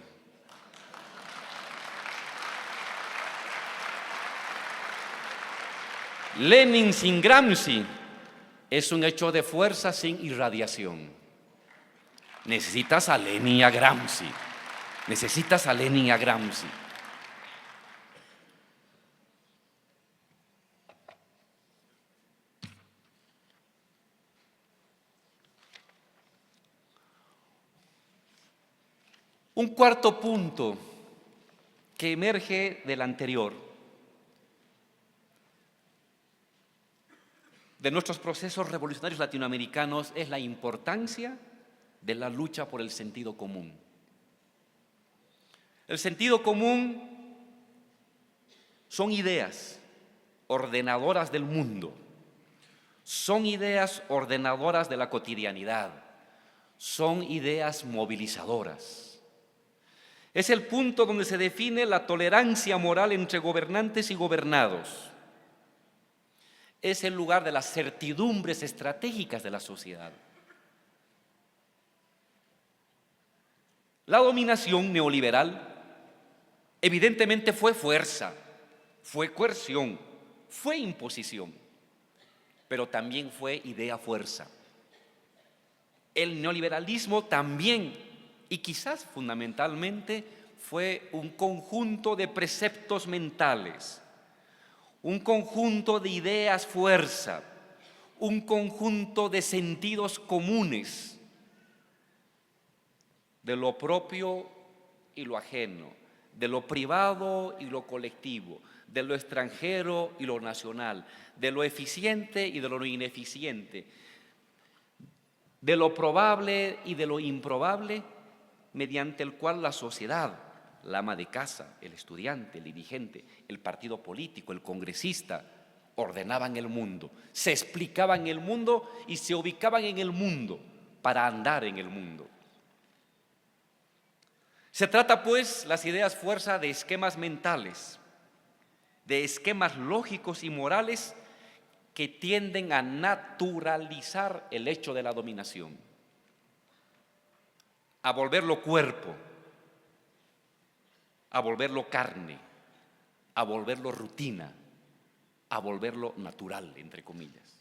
[SPEAKER 4] Lenin sin Gramsci es un hecho de fuerza sin irradiación. Necesitas a Lenin y a Gramsci. Necesitas a Lenin y a Gramsci. Un cuarto punto que emerge del anterior, de nuestros procesos revolucionarios latinoamericanos, es la importancia de la lucha por el sentido común. El sentido común son ideas ordenadoras del mundo, son ideas ordenadoras de la cotidianidad, son ideas movilizadoras. Es el punto donde se define la tolerancia moral entre gobernantes y gobernados. Es el lugar de las certidumbres estratégicas de la sociedad. La dominación neoliberal evidentemente fue fuerza, fue coerción, fue imposición, pero también fue idea-fuerza. El neoliberalismo también, y quizás fundamentalmente, fue un conjunto de preceptos mentales, un conjunto de ideas fuerza, un conjunto de sentidos comunes de lo propio y lo ajeno, de lo privado y lo colectivo, de lo extranjero y lo nacional, de lo eficiente y de lo ineficiente, de lo probable y de lo improbable, mediante el cual la sociedad, la ama de casa, el estudiante, el dirigente, el partido político, el congresista, ordenaban el mundo, se explicaban el mundo y se ubicaban en el mundo para andar en el mundo. Se trata, pues, las ideas fuerza de esquemas mentales, de esquemas lógicos y morales que tienden a naturalizar el hecho de la dominación, a volverlo cuerpo, a volverlo carne, a volverlo rutina, a volverlo natural, entre comillas.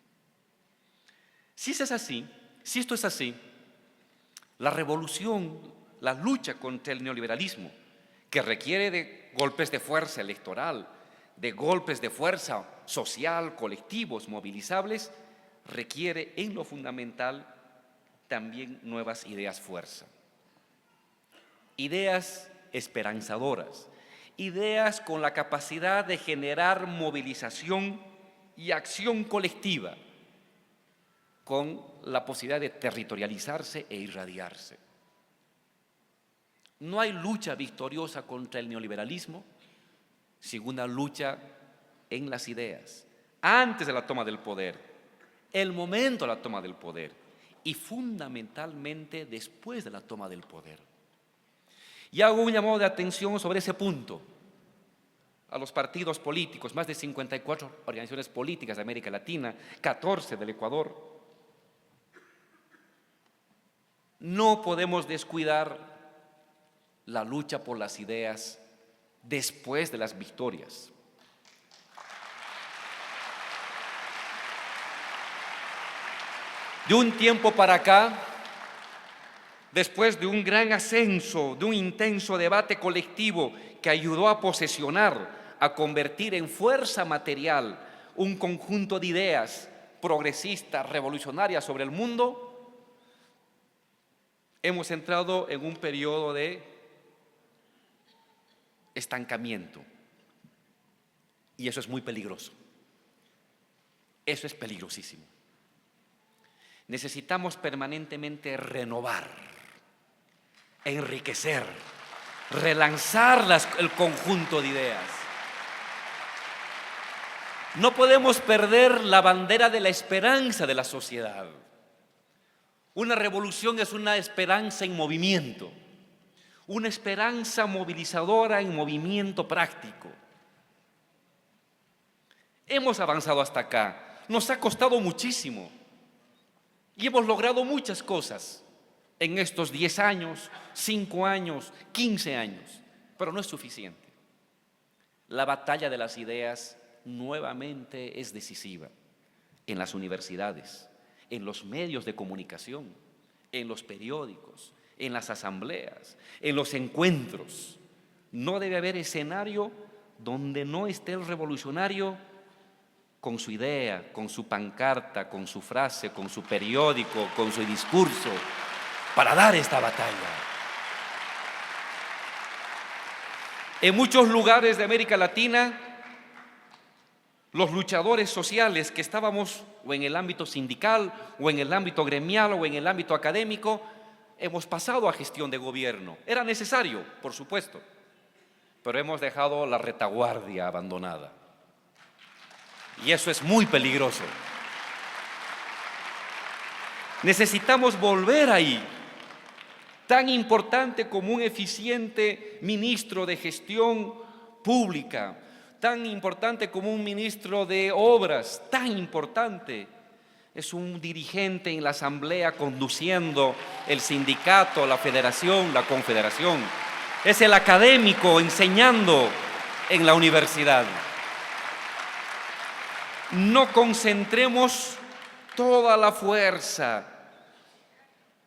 [SPEAKER 4] Si esto es así, la revolución, la lucha contra el neoliberalismo, que requiere de golpes de fuerza electoral, de golpes de fuerza social, colectivos, movilizables, requiere en lo fundamental también nuevas ideas fuerza. Ideas esperanzadoras, ideas con la capacidad de generar movilización y acción colectiva, con la posibilidad de territorializarse e irradiarse. No hay lucha victoriosa contra el neoliberalismo sin una lucha en las ideas, antes de la toma del poder, el momento de la toma del poder y fundamentalmente después de la toma del poder. Y hago un llamado de atención sobre ese punto a los partidos políticos, más de 54 organizaciones políticas de América Latina, 14 del Ecuador. No podemos descuidar la lucha por las ideas después de las victorias. De un tiempo para acá, después de un gran ascenso, de un intenso debate colectivo que ayudó a posesionar, a convertir en fuerza material un conjunto de ideas progresistas, revolucionarias sobre el mundo, hemos entrado en un periodo de estancamiento. Y eso es muy peligroso. Eso es peligrosísimo. Necesitamos permanentemente renovar, enriquecer, relanzar el conjunto de ideas. No podemos perder la bandera de la esperanza de la sociedad. Una revolución es una esperanza en movimiento, una esperanza movilizadora en movimiento práctico. Hemos avanzado hasta acá. Nos ha costado muchísimo. Y hemos logrado muchas cosas en estos 10 años, 5 años, 15 años. Pero no es suficiente. La batalla de las ideas nuevamente es decisiva en las universidades, en los medios de comunicación, en los periódicos, en las asambleas, en los encuentros. No debe haber escenario donde no esté el revolucionario con su idea, con su pancarta, con su frase, con su periódico, con su discurso, para dar esta batalla. En muchos lugares de América Latina, los luchadores sociales que estábamos o en el ámbito sindical, o en el ámbito gremial, o en el ámbito académico, hemos pasado a gestión de gobierno. Era necesario, por supuesto, pero hemos dejado la retaguardia abandonada. Y eso es muy peligroso. Necesitamos volver ahí. Tan importante como un eficiente ministro de gestión pública, tan importante como un ministro de obras, tan importante es un dirigente en la asamblea conduciendo el sindicato, la federación, la confederación. Es el académico enseñando en la universidad. No concentremos toda la fuerza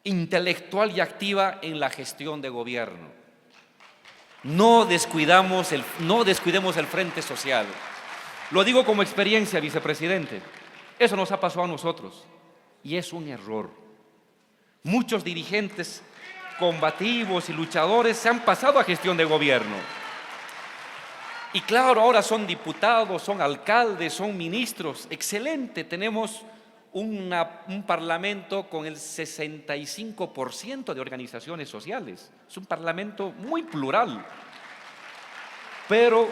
[SPEAKER 4] intelectual y activa en la gestión de gobierno. No descuidemos el frente social. Lo digo como experiencia, vicepresidente. Eso nos ha pasado a nosotros y es un error. Muchos dirigentes combativos y luchadores se han pasado a gestión de gobierno. Y claro, ahora son diputados, son alcaldes, son ministros. Excelente, tenemos un parlamento con el 65% de organizaciones sociales. Es un parlamento muy plural. Pero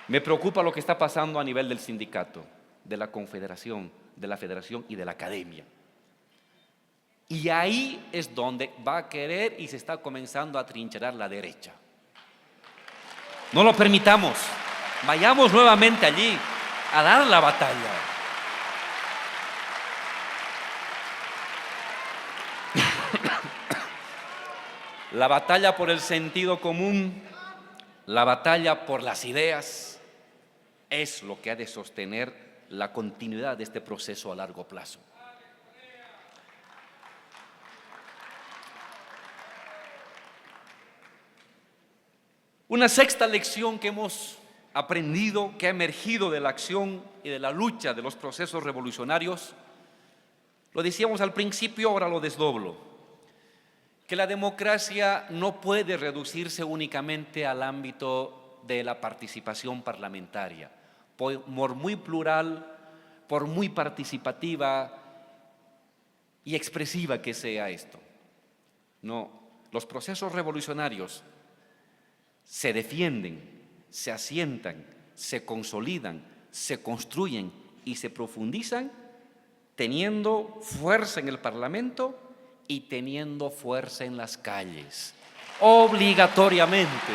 [SPEAKER 4] me preocupa lo que está pasando a nivel del sindicato, de la confederación, de la federación y de la academia. Y ahí es donde va a querer y se está comenzando a trincherar la derecha. No lo permitamos. Vayamos nuevamente allí a dar la batalla. La batalla por el sentido común, la batalla por las ideas, es lo que ha de sostener la continuidad de este proceso a largo plazo. Una sexta lección que hemos aprendido, que ha emergido de la acción y de la lucha de los procesos revolucionarios, lo decíamos al principio, ahora lo desdoblo, que la democracia no puede reducirse únicamente al ámbito de la participación parlamentaria, por muy plural, por muy participativa y expresiva que sea esto. No, los procesos revolucionarios se defienden, se asientan, se consolidan, se construyen y se profundizan teniendo fuerza en el Parlamento y teniendo fuerza en las calles, obligatoriamente.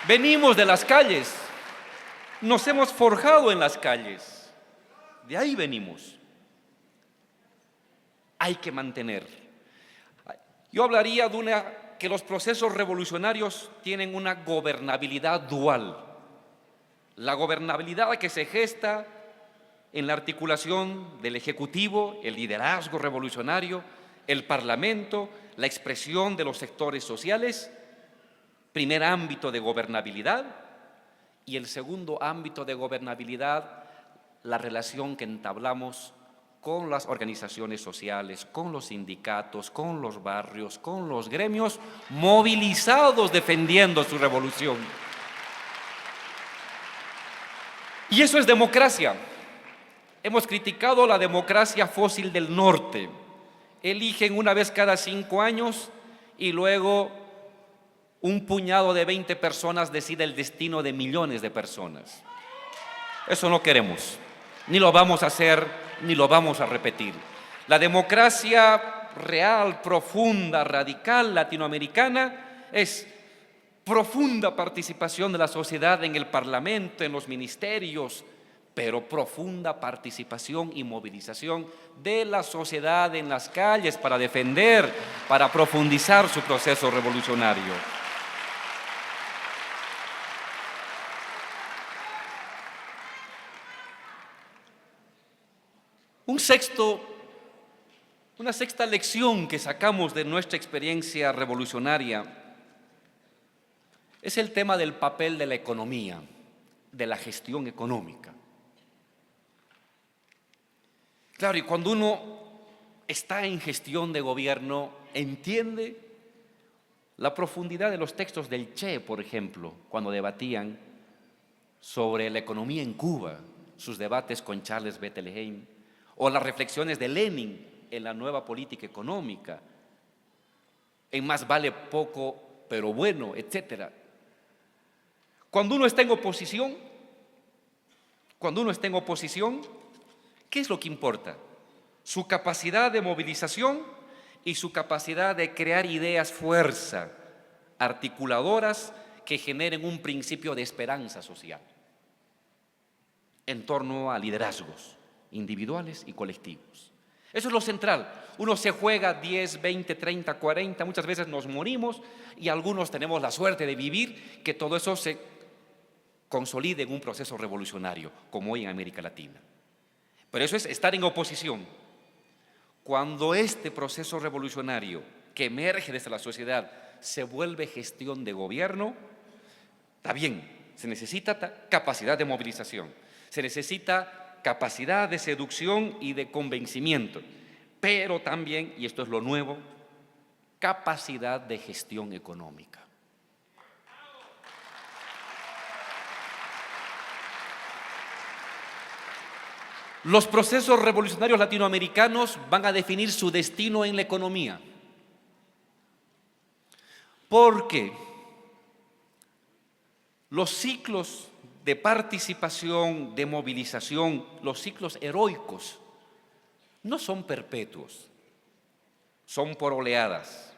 [SPEAKER 4] Venimos de las calles, nos hemos forjado en las calles, de ahí venimos. Hay que mantener. Yo hablaría de que los procesos revolucionarios tienen una gobernabilidad dual. La gobernabilidad que se gesta en la articulación del Ejecutivo, el liderazgo revolucionario, el Parlamento, la expresión de los sectores sociales, primer ámbito de gobernabilidad, y el segundo ámbito de gobernabilidad, la relación que entablamos con las organizaciones sociales, con los sindicatos, con los barrios, con los gremios, movilizados defendiendo su revolución. Y eso es democracia. Hemos criticado la democracia fósil del norte. Eligen una vez cada 5 años y luego un puñado de 20 personas decide el destino de millones de personas. Eso no queremos, ni lo vamos a hacer, ni lo vamos a repetir. La democracia real, profunda, radical, latinoamericana es profunda participación de la sociedad en el Parlamento, en los ministerios, pero profunda participación y movilización de la sociedad en las calles para defender, para profundizar su proceso revolucionario. Una sexta lección que sacamos de nuestra experiencia revolucionaria es el tema del papel de la economía, de la gestión económica. Claro, y cuando uno está en gestión de gobierno, entiende la profundidad de los textos del Che, por ejemplo, cuando debatían sobre la economía en Cuba, sus debates con Charles Bettelheim, o las reflexiones de Lenin en la nueva política económica, en más vale poco pero bueno, etc. Cuando uno está en oposición, ¿qué es lo que importa? Su capacidad de movilización y su capacidad de crear ideas fuerza, articuladoras que generen un principio de esperanza social en torno a liderazgos individuales y colectivos. Eso es lo central. Uno se juega 10, 20, 30, 40, muchas veces nos morimos y algunos tenemos la suerte de vivir que todo eso se consolide en un proceso revolucionario, como hoy en América Latina. Pero eso es estar en oposición. Cuando este proceso revolucionario que emerge desde la sociedad se vuelve gestión de gobierno, está bien, se necesita capacidad de movilización, se necesita capacidad de seducción y de convencimiento, pero también, y esto es lo nuevo, capacidad de gestión económica. Los procesos revolucionarios latinoamericanos van a definir su destino en la economía. Porque los ciclos de participación, de movilización, los ciclos heroicos, no son perpetuos, son por oleadas,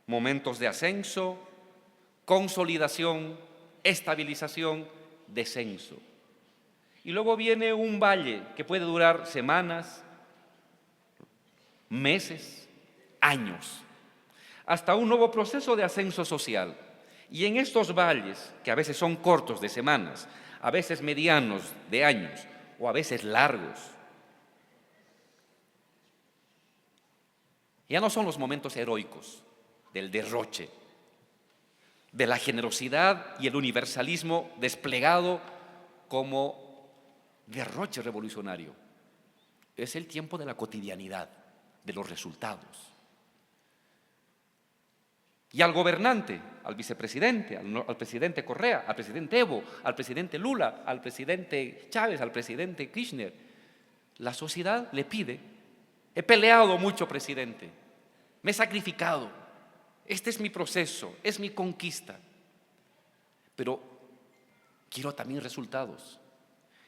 [SPEAKER 4] momentos de ascenso, consolidación, estabilización, descenso. Y luego viene un valle que puede durar semanas, meses, años, hasta un nuevo proceso de ascenso social. Y en estos valles, que a veces son cortos de semanas, a veces medianos de años o a veces largos, ya no son los momentos heroicos del derroche, de la generosidad y el universalismo desplegado como derroche revolucionario. Es el tiempo de la cotidianidad, de los resultados. Y al gobernante, al vicepresidente, al presidente Correa, al presidente Evo, al presidente Lula, al presidente Chávez, al presidente Kirchner, la sociedad le pide: he peleado mucho, presidente, me he sacrificado, este es mi proceso, es mi conquista, pero quiero también resultados.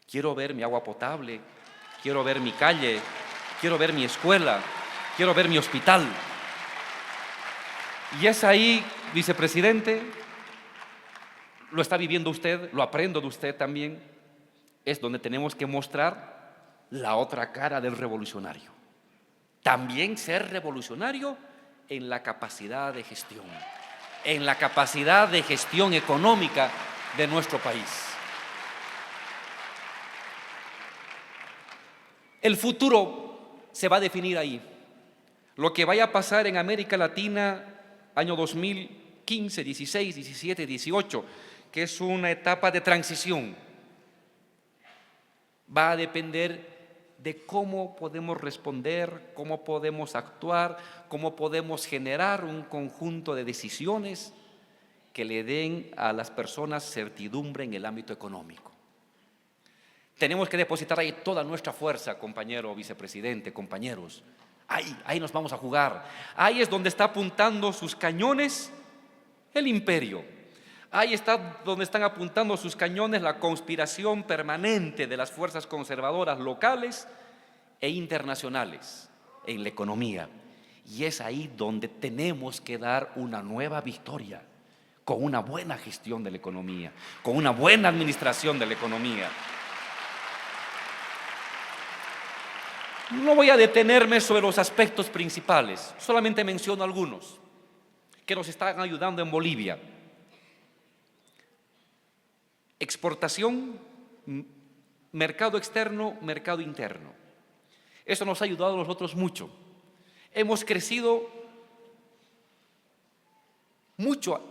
[SPEAKER 4] Quiero ver mi agua potable, quiero ver mi calle, quiero ver mi escuela, quiero ver mi hospital. Y es ahí, vicepresidente, lo está viviendo usted, lo aprendo de usted también, es donde tenemos que mostrar la otra cara del revolucionario. También ser revolucionario en la capacidad de gestión, en la capacidad de gestión económica de nuestro país. El futuro se va a definir ahí. Lo que vaya a pasar en América Latina año 2015, 16, 17, 18, que es una etapa de transición, va a depender de cómo podemos responder, cómo podemos actuar, cómo podemos generar un conjunto de decisiones que le den a las personas certidumbre en el ámbito económico. Tenemos que depositar ahí toda nuestra fuerza, compañero vicepresidente, compañeros. Ahí nos vamos a jugar. Ahí es donde está apuntando sus cañones el imperio. Ahí está donde están apuntando sus cañones la conspiración permanente de las fuerzas conservadoras locales e internacionales en la economía. Y es ahí donde tenemos que dar una nueva victoria con una buena gestión de la economía, con una buena administración de la economía. No voy a detenerme sobre los aspectos principales, solamente menciono algunos que nos están ayudando en Bolivia. Exportación, mercado externo, mercado interno. Eso nos ha ayudado a nosotros mucho. Hemos crecido mucho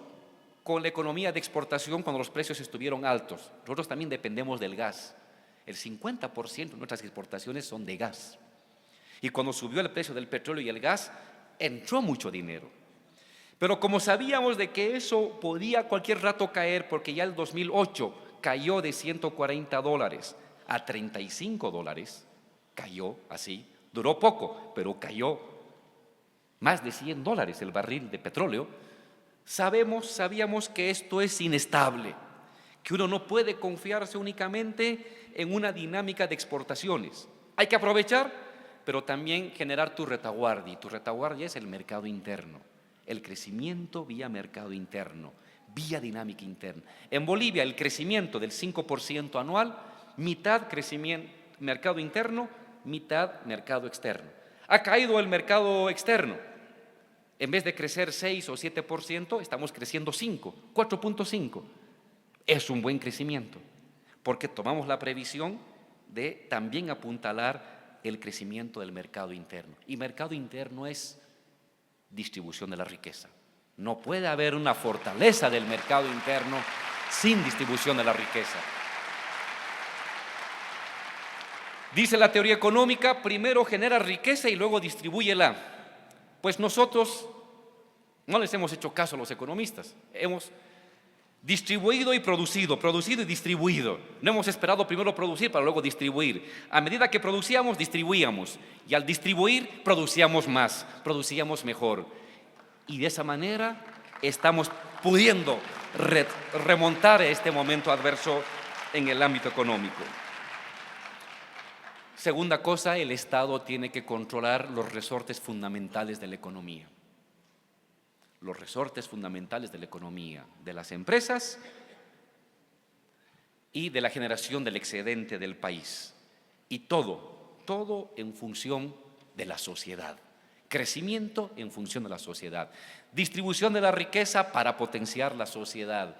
[SPEAKER 4] con la economía de exportación cuando los precios estuvieron altos. Nosotros también dependemos del gas. El 50% de nuestras exportaciones son de gas. Y cuando subió el precio del petróleo y el gas, entró mucho dinero. Pero como sabíamos de que eso podía cualquier rato caer, porque ya el 2008 cayó de $140 a $35, cayó así, duró poco, pero cayó más de $100 el barril de petróleo. Sabíamos que esto es inestable, que uno no puede confiarse únicamente en una dinámica de exportaciones. Hay que aprovechar, pero también generar tu retaguardia, y tu retaguardia es el mercado interno, el crecimiento vía mercado interno, vía dinámica interna. En Bolivia el crecimiento del 5% anual, mitad crecimiento mercado interno, mitad mercado externo. Ha caído el mercado externo. En vez de crecer 6 o 7%, estamos creciendo 4.5. Es un buen crecimiento, porque tomamos la previsión de también apuntalar el crecimiento del mercado interno. Y mercado interno es distribución de la riqueza. No puede haber una fortaleza del mercado interno sin distribución de la riqueza. Dice la teoría económica, primero genera riqueza y luego distribúyela. Pues nosotros no les hemos hecho caso a los economistas. Hemos distribuido y producido y distribuido. No hemos esperado primero producir para luego distribuir. A medida que producíamos, distribuíamos. Y al distribuir, producíamos más, producíamos mejor. Y de esa manera estamos pudiendo remontar este momento adverso en el ámbito económico. Segunda cosa, el Estado tiene que controlar los resortes fundamentales de la economía. Los resortes fundamentales de la economía, de las empresas y de la generación del excedente del país. Y todo en función de la sociedad. Crecimiento en función de la sociedad. Distribución de la riqueza para potenciar la sociedad.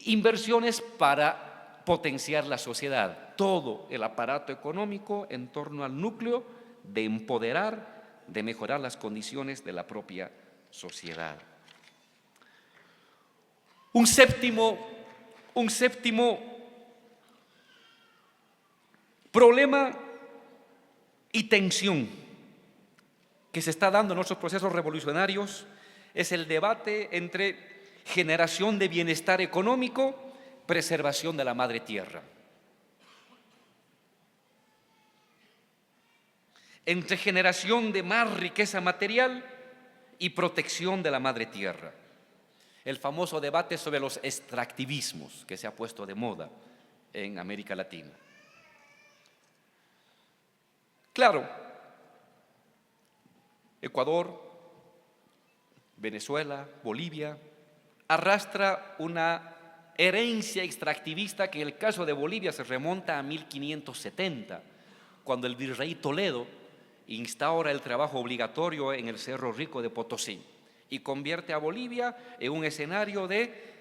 [SPEAKER 4] Inversiones para potenciar la sociedad. Todo el aparato económico en torno al núcleo de empoderar, de mejorar las condiciones de la propia sociedad. Un séptimo problema y tensión que se está dando en nuestros procesos revolucionarios es el debate entre generación de bienestar económico, preservación de la madre tierra. Entre generación de más riqueza material y protección de la madre tierra. El famoso debate sobre los extractivismos que se ha puesto de moda en América Latina. Claro, Ecuador, Venezuela, Bolivia, arrastra una herencia extractivista que en el caso de Bolivia se remonta a 1570, cuando el virrey Toledo instaura el trabajo obligatorio en el Cerro Rico de Potosí y convierte a Bolivia en un escenario de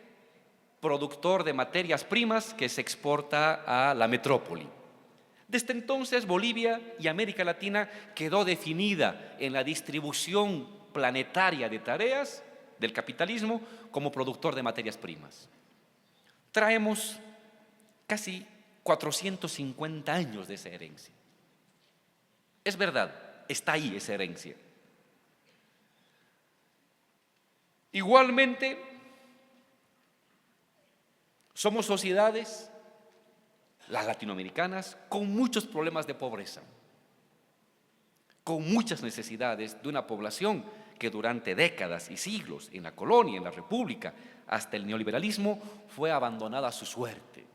[SPEAKER 4] productor de materias primas que se exporta a la metrópoli. Desde entonces Bolivia y América Latina quedó definida en la distribución planetaria de tareas del capitalismo como productor de materias primas. Traemos casi 450 años de esa herencia. Es verdad, está ahí esa herencia. Igualmente, somos sociedades, las latinoamericanas, con muchos problemas de pobreza, con muchas necesidades de una población que durante décadas y siglos en la colonia, en la república, hasta el neoliberalismo, fue abandonada a su suerte.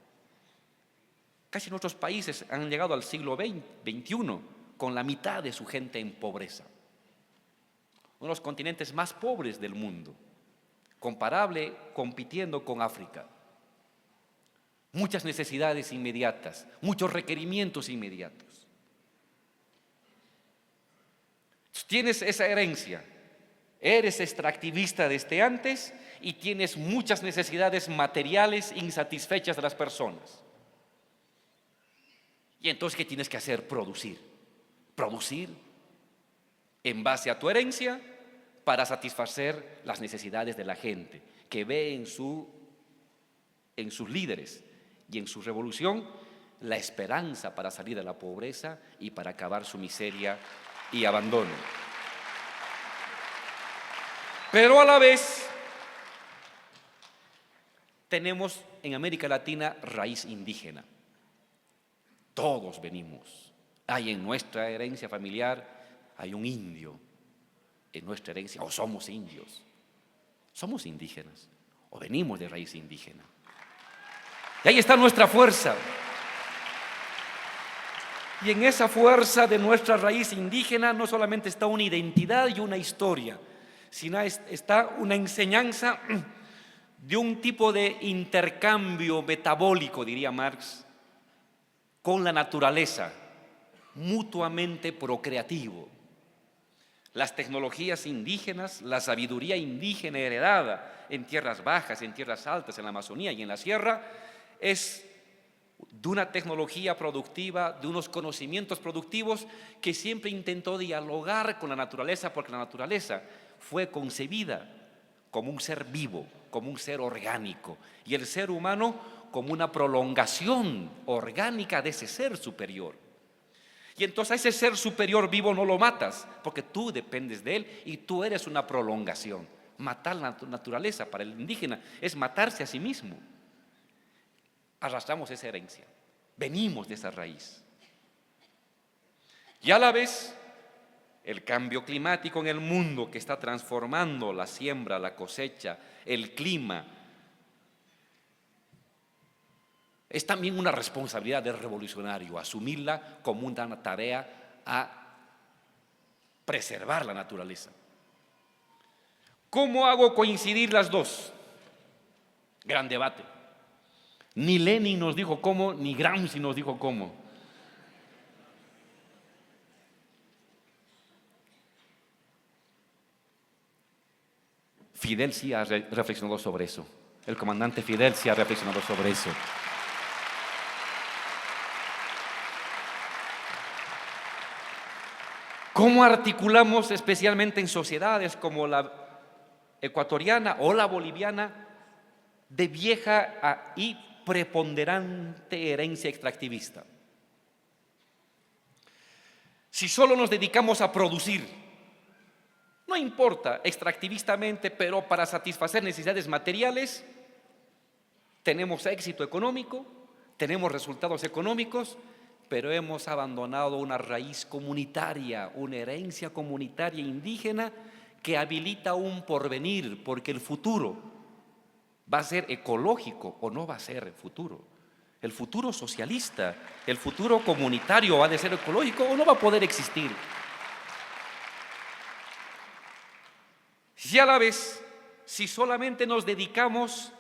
[SPEAKER 4] Casi nuestros países han llegado al siglo XXI con la mitad de su gente en pobreza. Uno de los continentes más pobres del mundo. comparable compitiendo con África. Muchas necesidades inmediatas, muchos requerimientos inmediatos. Tienes esa herencia, eres extractivista desde antes y tienes muchas necesidades materiales insatisfechas de las personas. Y entonces, ¿qué tienes que hacer? Producir. Producir en base a tu herencia para satisfacer las necesidades de la gente que ve en sus líderes y en su revolución la esperanza para salir de la pobreza y para acabar su miseria y abandono. Pero a la vez tenemos en América Latina raíz indígena. Todos venimos. Hay en nuestra herencia familiar, hay un indio en nuestra herencia, o somos indios, somos indígenas, o venimos de raíz indígena. Y ahí está nuestra fuerza. Y en esa fuerza de nuestra raíz indígena no solamente está una identidad y una historia, sino está una enseñanza de un tipo de intercambio metabólico, diría Marx, con la naturaleza, mutuamente procreativo. Las tecnologías indígenas, la sabiduría indígena heredada en tierras bajas, en tierras altas, en la Amazonía y en la sierra, es de una tecnología productiva, de unos conocimientos productivos que siempre intentó dialogar con la naturaleza, porque la naturaleza fue concebida como un ser vivo, como un ser orgánico, y el ser humano como una prolongación orgánica de ese ser superior. Y entonces a ese ser superior vivo no lo matas, porque tú dependes de él y tú eres una prolongación. Matar la naturaleza para el indígena es matarse a sí mismo. Arrastramos esa herencia, venimos de esa raíz. Y a la vez, el cambio climático en el mundo que está transformando la siembra, la cosecha, el clima, es también una responsabilidad del revolucionario, asumirla como una tarea a preservar la naturaleza. ¿Cómo hago coincidir las dos? Gran debate. Ni Lenin nos dijo cómo, ni Gramsci nos dijo cómo. Fidel sí ha reflexionado sobre eso. El comandante Fidel sí ha reflexionado sobre eso. ¿Cómo articulamos, especialmente en sociedades como la ecuatoriana o la boliviana, de vieja y preponderante herencia extractivista? Si solo nos dedicamos a producir, no importa extractivistamente, pero para satisfacer necesidades materiales, tenemos éxito económico, tenemos resultados económicos, pero hemos abandonado una raíz comunitaria, una herencia comunitaria indígena que habilita un porvenir, porque el futuro va a ser ecológico o no va a ser el futuro. El futuro socialista, el futuro comunitario va a ser ecológico o no va a poder existir. Y a la vez, si solamente nos dedicamos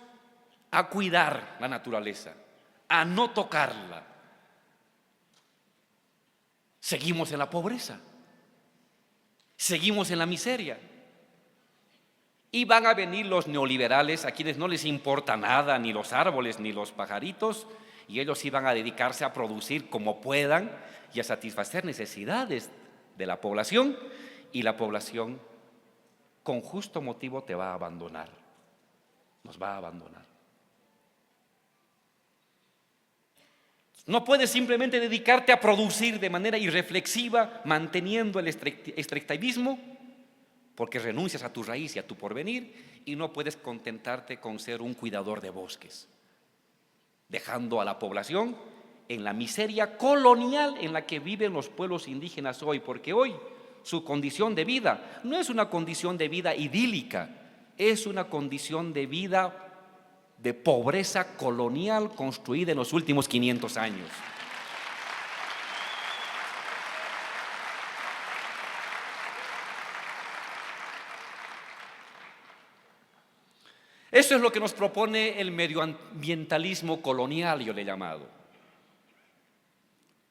[SPEAKER 4] a cuidar la naturaleza, a no tocarla, seguimos en la pobreza, seguimos en la miseria. Y van a venir los neoliberales a quienes no les importa nada, ni los árboles, ni los pajaritos, y ellos sí van a dedicarse a producir como puedan y a satisfacer necesidades de la población, y la población con justo motivo te va a abandonar, nos va a abandonar. No puedes simplemente dedicarte a producir de manera irreflexiva, manteniendo el extractivismo, porque renuncias a tu raíz y a tu porvenir, y no puedes contentarte con ser un cuidador de bosques, dejando a la población en la miseria colonial en la que viven los pueblos indígenas hoy, porque hoy su condición de vida no es una condición de vida idílica, es una condición de vida de pobreza colonial construida en los últimos 500 años. Eso es lo que nos propone el medioambientalismo colonial, yo le he llamado.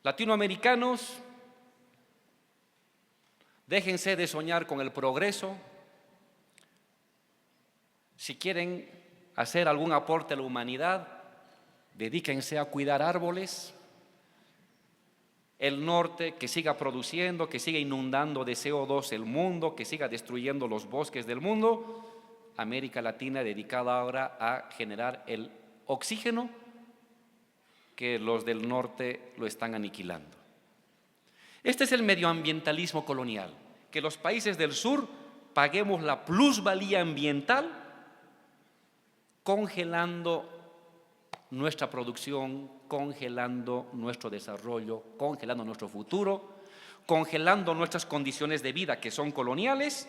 [SPEAKER 4] Latinoamericanos, déjense de soñar con el progreso. Si quieren hacer algún aporte a la humanidad, dedíquense a cuidar árboles. El norte que siga produciendo, que siga inundando de CO2 el mundo, que siga destruyendo los bosques del mundo. América Latina dedicada ahora a generar el oxígeno que los del norte lo están aniquilando. Este es el medioambientalismo colonial, que los países del sur paguemos la plusvalía ambiental congelando nuestra producción, congelando nuestro desarrollo, congelando nuestro futuro, congelando nuestras condiciones de vida que son coloniales,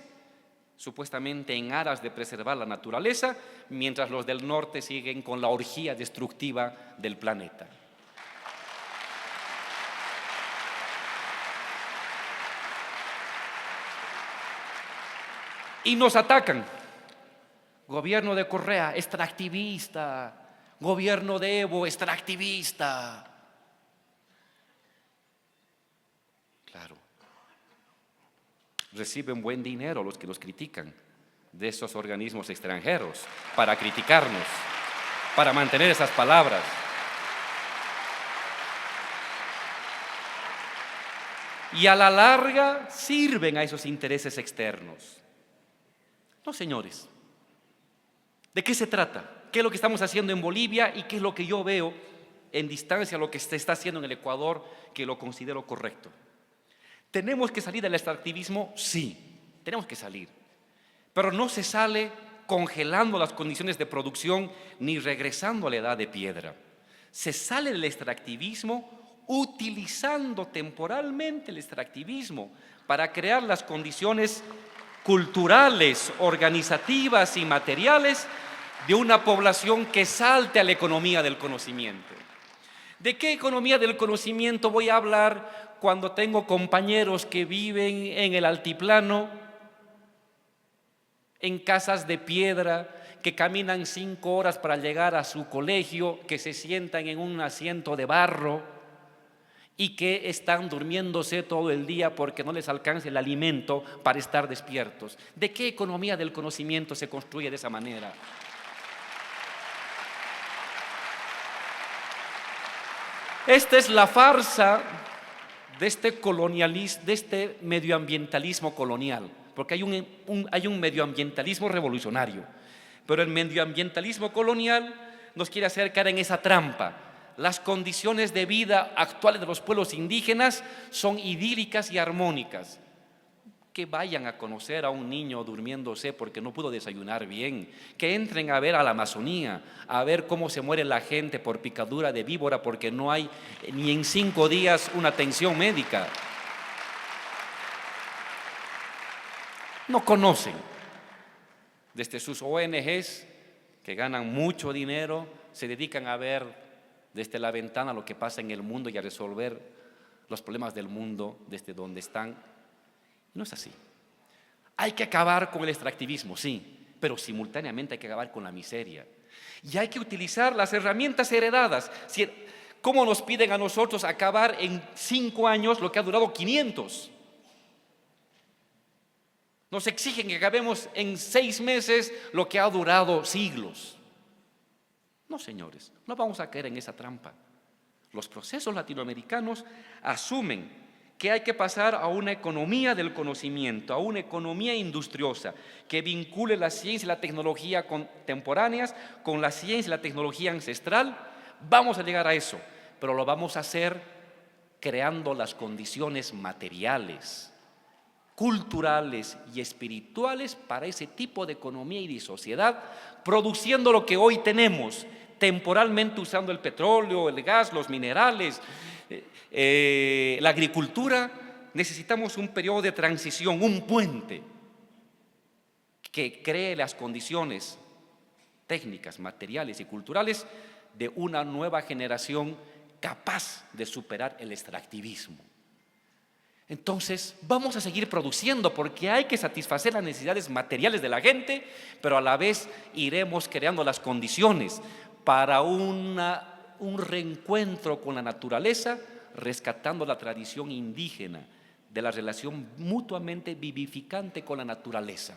[SPEAKER 4] supuestamente en aras de preservar la naturaleza, mientras los del norte siguen con la orgía destructiva del planeta. Y nos atacan. Gobierno de Correa, extractivista. Gobierno de Evo, extractivista. Claro. Reciben buen dinero los que los critican de esos organismos extranjeros para criticarnos, para mantener esas palabras. Y a la larga sirven a esos intereses externos. No, señores. ¿De qué se trata? ¿Qué es lo que estamos haciendo en Bolivia y qué es lo que yo veo en distancia lo que se está haciendo en el Ecuador, que lo considero correcto? ¿Tenemos que salir del extractivismo? Sí, tenemos que salir. Pero no se sale congelando las condiciones de producción ni regresando a la edad de piedra. Se sale del extractivismo utilizando temporalmente el extractivismo para crear las condiciones culturales, organizativas y materiales de una población que salte a la economía del conocimiento. ¿De qué economía del conocimiento voy a hablar cuando tengo compañeros que viven en el altiplano, en casas de piedra, que caminan 5 horas para llegar a su colegio, que se sientan en un asiento de barro y que están durmiéndose todo el día porque no les alcanza el alimento para estar despiertos? ¿De qué economía del conocimiento se construye de esa manera? Esta es la farsa de este colonialismo, de este medioambientalismo colonial, porque hay un medioambientalismo revolucionario, pero el medioambientalismo colonial nos quiere hacer caer en esa trampa. Las condiciones de vida actuales de los pueblos indígenas son idílicas y armónicas. Que vayan a conocer a un niño durmiéndose porque no pudo desayunar bien, que entren a ver a la Amazonía, a ver cómo se muere la gente por picadura de víbora porque no hay ni en 5 días una atención médica. No conocen. Desde sus ONGs, que ganan mucho dinero, se dedican a ver desde la ventana lo que pasa en el mundo y a resolver los problemas del mundo desde donde están. No es así. Hay que acabar con el extractivismo, sí, pero simultáneamente hay que acabar con la miseria. Y hay que utilizar las herramientas heredadas. ¿Cómo nos piden a nosotros acabar en 5 años lo que ha durado 500? Nos exigen que acabemos en 6 meses lo que ha durado siglos. No, señores, no vamos a caer en esa trampa. Los procesos latinoamericanos asumen que hay que pasar a una economía del conocimiento, a una economía industriosa, que vincule la ciencia y la tecnología contemporáneas con la ciencia y la tecnología ancestral. Vamos a llegar a eso, pero lo vamos a hacer creando las condiciones materiales, culturales y espirituales para ese tipo de economía y de sociedad, produciendo lo que hoy tenemos, temporalmente usando el petróleo, el gas, los minerales, la agricultura. Necesitamos un periodo de transición, un puente que cree las condiciones técnicas, materiales y culturales de una nueva generación capaz de superar el extractivismo. Entonces, vamos a seguir produciendo porque hay que satisfacer las necesidades materiales de la gente, pero a la vez iremos creando las condiciones para un reencuentro con la naturaleza, rescatando la tradición indígena de la relación mutuamente vivificante con la naturaleza.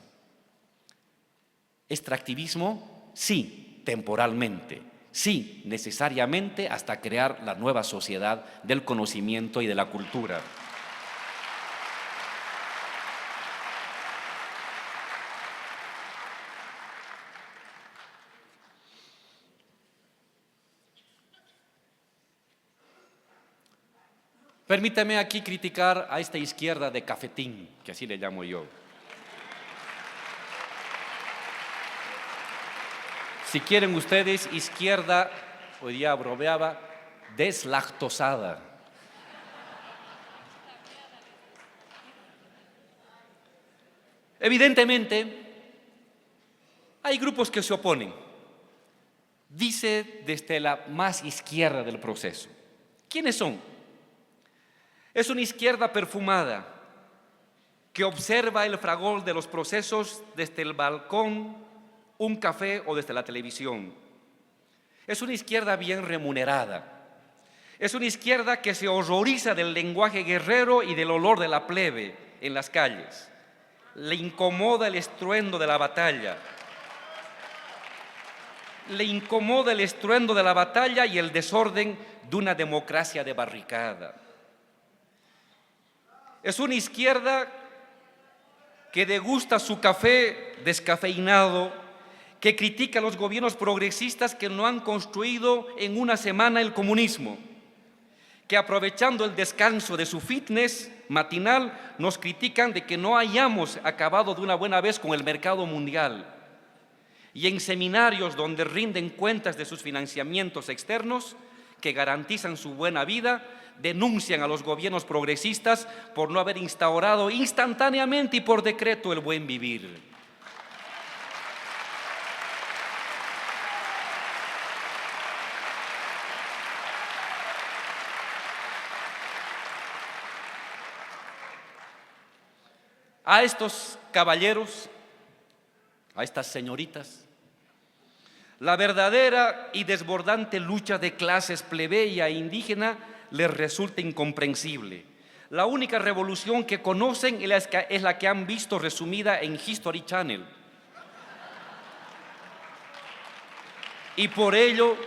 [SPEAKER 4] Extractivismo, sí, temporalmente, sí, necesariamente hasta crear la nueva sociedad del conocimiento y de la cultura. Permítame aquí criticar a esta izquierda de cafetín, que así le llamo yo. Si quieren ustedes, izquierda, hoy día bromeaba, deslactosada. Evidentemente, hay grupos que se oponen. Dice desde la más izquierda del proceso. ¿Quiénes son? Es una izquierda perfumada que observa el fragor de los procesos desde el balcón, un café o desde la televisión. Es una izquierda bien remunerada. Es una izquierda que se horroriza del lenguaje guerrero y del olor de la plebe en las calles. Le incomoda el estruendo de la batalla. Le incomoda el estruendo de la batalla y el desorden de una democracia de barricada. Es una izquierda que degusta su café descafeinado, que critica a los gobiernos progresistas que no han construido en una semana el comunismo, que aprovechando el descanso de su fitness matinal nos critican de que no hayamos acabado de una buena vez con el mercado mundial. Y en seminarios donde rinden cuentas de sus financiamientos externos, que garantizan su buena vida, denuncian a los gobiernos progresistas por no haber instaurado instantáneamente y por decreto el buen vivir. A estos caballeros, a estas señoritas, la verdadera y desbordante lucha de clases plebeya e indígena les resulta incomprensible. La única revolución que conocen es la que han visto resumida en History Channel. Y por ello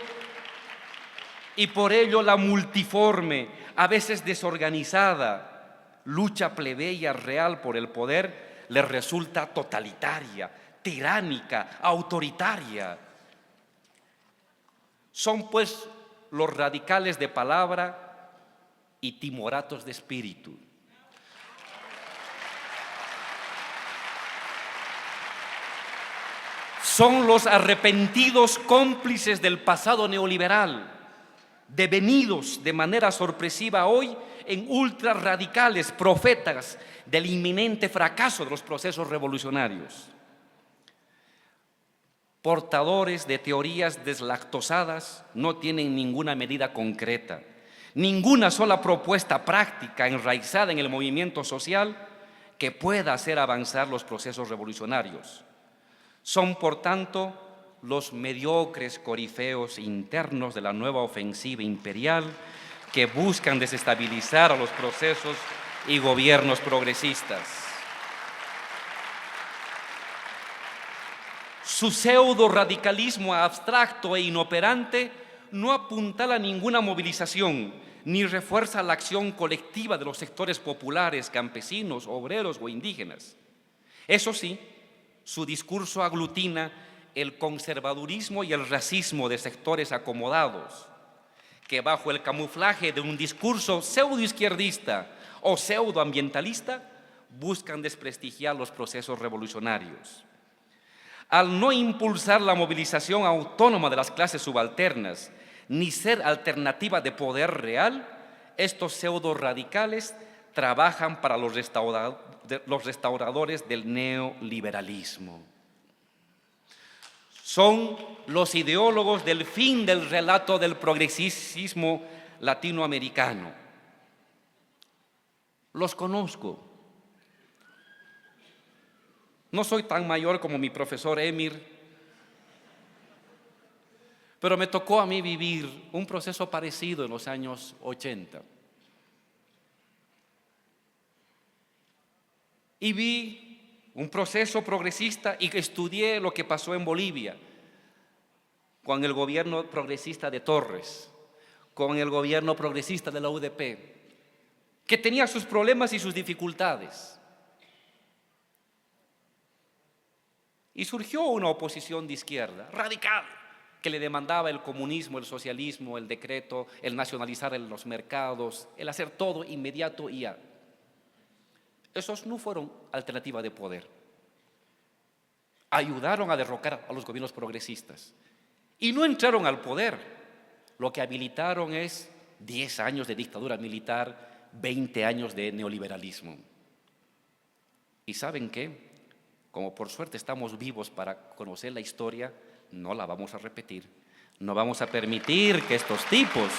[SPEAKER 4] la multiforme, a veces desorganizada, lucha plebeya real por el poder les resulta totalitaria, tiránica, autoritaria. Son pues los radicales de palabra y timoratos de espíritu. Son los arrepentidos cómplices del pasado neoliberal, devenidos de manera sorpresiva hoy en ultrarradicales profetas del inminente fracaso de los procesos revolucionarios. Portadores de teorías deslactosadas, no tienen ninguna medida concreta, ninguna sola propuesta práctica enraizada en el movimiento social que pueda hacer avanzar los procesos revolucionarios. Son, por tanto, los mediocres corifeos internos de la nueva ofensiva imperial que buscan desestabilizar a los procesos y gobiernos progresistas. Su pseudo-radicalismo abstracto e inoperante no apuntala a ninguna movilización, ni refuerza la acción colectiva de los sectores populares, campesinos, obreros o indígenas. Eso sí, su discurso aglutina el conservadurismo y el racismo de sectores acomodados, que bajo el camuflaje de un discurso pseudoizquierdista o pseudoambientalista buscan desprestigiar los procesos revolucionarios. Al no impulsar la movilización autónoma de las clases subalternas, ni ser alternativa de poder real, estos pseudo-radicales trabajan para los restauradores del neoliberalismo. Son los ideólogos del fin del relato del progresismo latinoamericano. los conozco. No soy tan mayor como mi profesor Emir, pero me tocó a mí vivir un proceso parecido en los años 80. Y vi un proceso progresista y estudié lo que pasó en Bolivia con el gobierno progresista de Torres, con el gobierno progresista de la UDP, que tenía sus problemas y sus dificultades. Y surgió una oposición de izquierda radical que le demandaba el comunismo, el socialismo, el decreto, el nacionalizar los mercados, el hacer todo inmediato y ya. Esos no fueron alternativa de poder. Ayudaron a derrocar a los gobiernos progresistas y no entraron al poder. Lo que habilitaron es 10 años de dictadura militar, 20 años de neoliberalismo. ¿Y saben qué? Como por suerte estamos vivos para conocer la historia, no la vamos a repetir. No vamos a permitir que estos tipos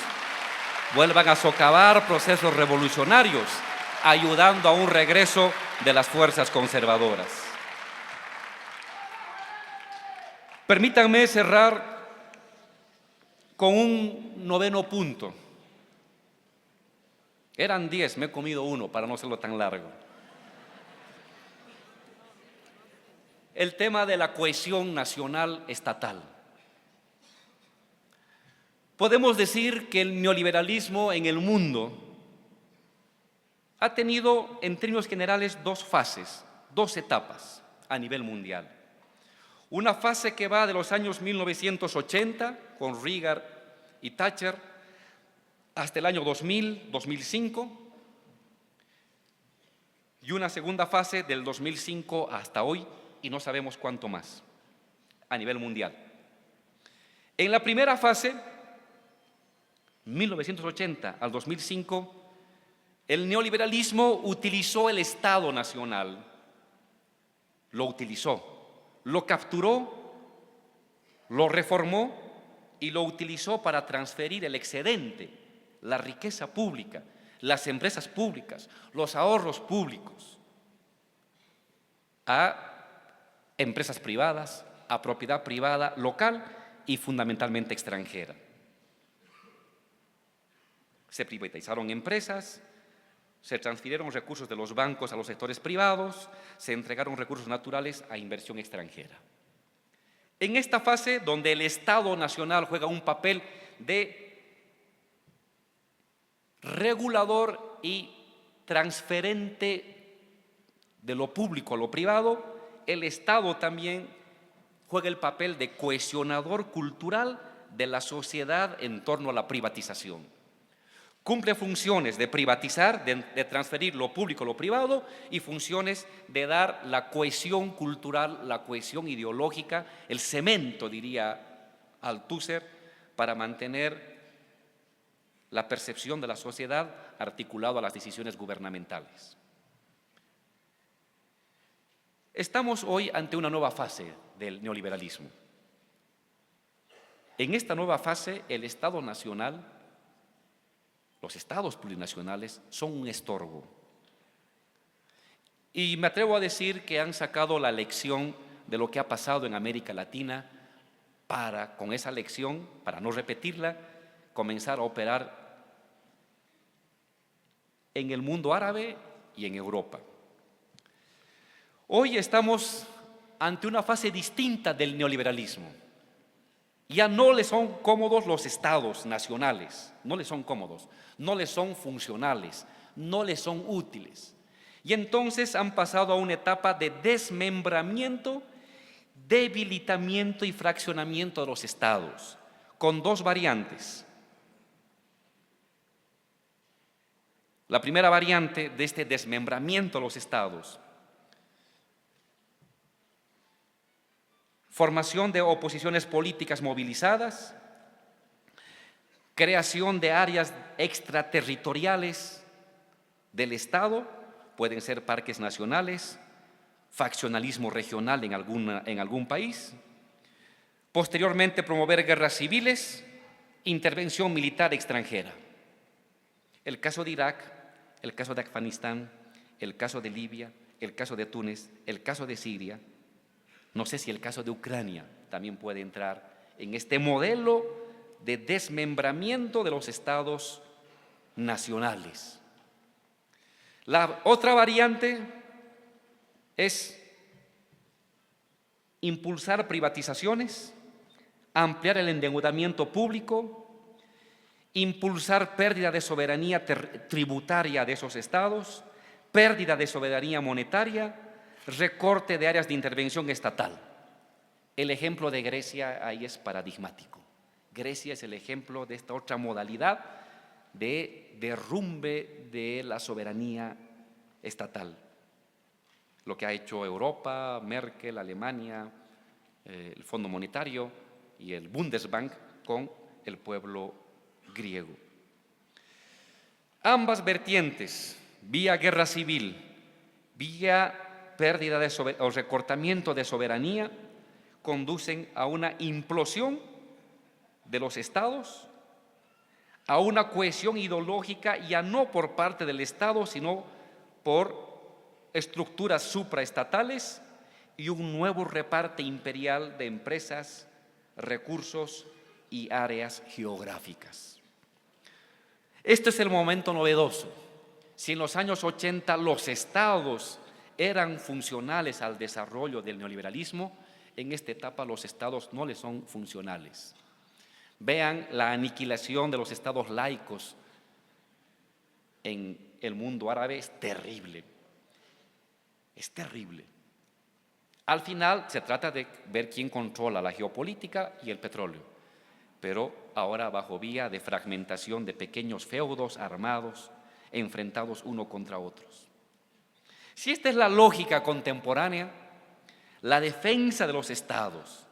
[SPEAKER 4] vuelvan a socavar procesos revolucionarios, ayudando a un regreso de las fuerzas conservadoras. Permítanme cerrar con un noveno punto. Eran 10, me he comido uno para no hacerlo tan largo. El tema de la cohesión nacional estatal. Podemos decir que el neoliberalismo en el mundo ha tenido, en términos generales, dos fases, dos etapas a nivel mundial. Una fase que va de los años 1980, con Reagan y Thatcher, hasta el año 2000, 2005, y una segunda fase del 2005 hasta hoy, y no sabemos cuánto más, a nivel mundial. En la primera fase, 1980 al 2005, el neoliberalismo utilizó el Estado nacional, lo utilizó, lo capturó, lo reformó y lo utilizó para transferir el excedente, la riqueza pública, las empresas públicas, los ahorros públicos a empresas privadas, a propiedad privada local y fundamentalmente extranjera. Se privatizaron empresas, se transfirieron recursos de los bancos a los sectores privados, se entregaron recursos naturales a inversión extranjera. En esta fase, donde el Estado nacional juega un papel de regulador y transferente de lo público a lo privado, el Estado también juega el papel de cohesionador cultural de la sociedad en torno a la privatización. Cumple funciones de privatizar, de transferir lo público a lo privado y funciones de dar la cohesión cultural, la cohesión ideológica, el cemento, diría Althusser, para mantener la percepción de la sociedad articulado a las decisiones gubernamentales. Estamos hoy ante una nueva fase del neoliberalismo. En esta nueva fase, el Estado nacional, los estados plurinacionales, son un estorbo. Y me atrevo a decir que han sacado la lección de lo que ha pasado en América Latina para, con esa lección, para no repetirla, comenzar a operar en el mundo árabe y en Europa. Hoy estamos ante una fase distinta del neoliberalismo. Ya no le son cómodos los estados nacionales, no le son cómodos, no le son funcionales, no le son útiles. Y entonces han pasado a una etapa de desmembramiento, debilitamiento y fraccionamiento de los estados, con dos variantes. La primera variante de este desmembramiento de los estados: formación de oposiciones políticas movilizadas, creación de áreas extraterritoriales del Estado, pueden ser parques nacionales, faccionalismo regional en algún país, posteriormente promover guerras civiles, intervención militar extranjera. El caso de Irak el caso de Afganistán, el caso de Libia, el caso de Túnez, el caso de Siria. No sé si el caso de Ucrania también puede entrar en este modelo de desmembramiento de los estados nacionales. La otra variante es impulsar privatizaciones, ampliar el endeudamiento público, impulsar pérdida de soberanía tributaria de esos estados, pérdida de soberanía monetaria, recorte de áreas de intervención estatal. El ejemplo de Grecia ahí es paradigmático. Grecia es el ejemplo de esta otra modalidad de derrumbe de la soberanía estatal. Lo que ha hecho Europa, Merkel, Alemania, el Fondo Monetario y el Bundesbank con el pueblo griego. Ambas vertientes, vía guerra civil, vía pérdida o recortamiento de soberanía, conducen a una implosión de los estados, a una cohesión ideológica ya no por parte del Estado, sino por estructuras supraestatales y un nuevo reparte imperial de empresas, recursos y áreas geográficas. Este es el momento novedoso. Si en los años 80 los estados eran funcionales al desarrollo del neoliberalismo, en esta etapa los estados no les son funcionales. Vean la aniquilación de los estados laicos en el mundo árabe, es terrible. Es terrible. Al final se trata de ver quién controla la geopolítica y el petróleo, pero ahora bajo vía de fragmentación de pequeños feudos armados, enfrentados uno contra otros. Si esta es la lógica contemporánea, la defensa de los estados,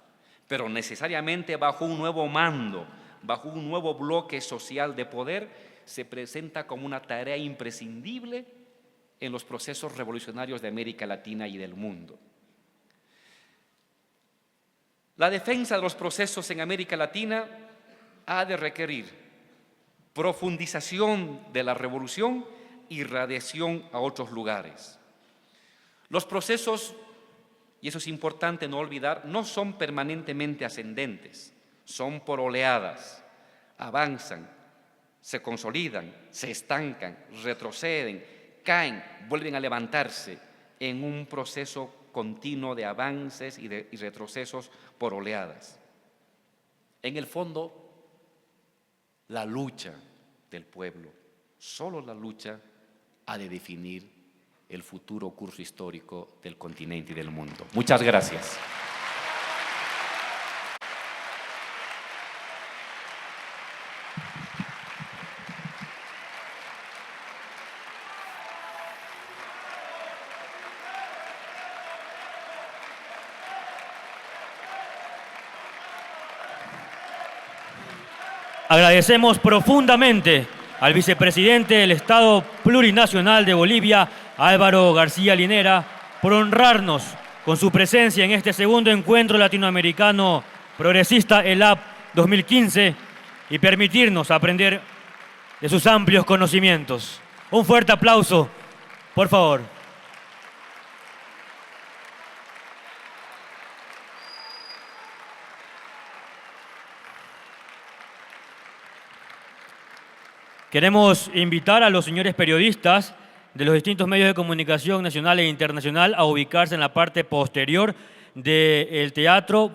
[SPEAKER 4] pero necesariamente bajo un nuevo mando, bajo un nuevo bloque social de poder, se presenta como una tarea imprescindible en los procesos revolucionarios de América Latina y del mundo. La defensa de los procesos en América Latina ha de requerir profundización de la revolución y radiación a otros lugares. Los procesos, y eso es importante no olvidar, no son permanentemente ascendentes, son por oleadas, avanzan, se consolidan, se estancan, retroceden, caen, vuelven a levantarse en un proceso continuo de avances y retrocesos por oleadas. En el fondo, la lucha del pueblo, solo la lucha ha de definir el futuro curso histórico del continente y del mundo. Muchas gracias.
[SPEAKER 1] Agradecemos profundamente al vicepresidente del Estado Plurinacional de Bolivia, Álvaro García Linera, por honrarnos con su presencia en este segundo encuentro latinoamericano progresista ELAP 2015 y permitirnos aprender de sus amplios conocimientos. Un fuerte aplauso, por favor. Queremos invitar a los señores periodistas de los distintos medios de comunicación nacional e internacional a ubicarse en la parte posterior del teatro,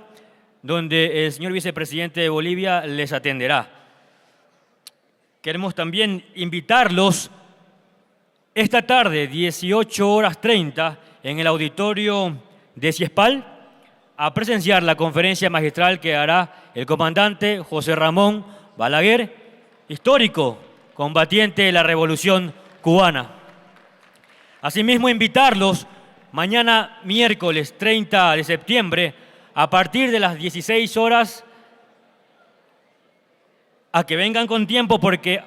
[SPEAKER 1] donde el señor vicepresidente de Bolivia les atenderá. Queremos también invitarlos esta tarde, 18:30, en el auditorio de Ciespal, a presenciar la conferencia magistral que hará el comandante José Ramón Balaguer, histórico combatiente de la Revolución Cubana. Asimismo, invitarlos mañana miércoles 30 de septiembre a partir de las 16 horas a que vengan con tiempo porque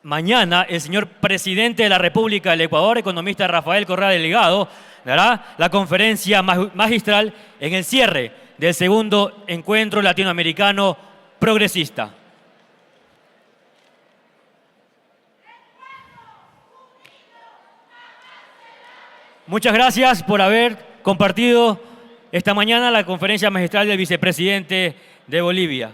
[SPEAKER 1] mañana el señor presidente de la República del Ecuador, economista Rafael Correa Delgado, dará la conferencia magistral en el cierre del segundo encuentro latinoamericano progresista. Muchas gracias por haber compartido esta mañana la conferencia magistral del vicepresidente de Bolivia.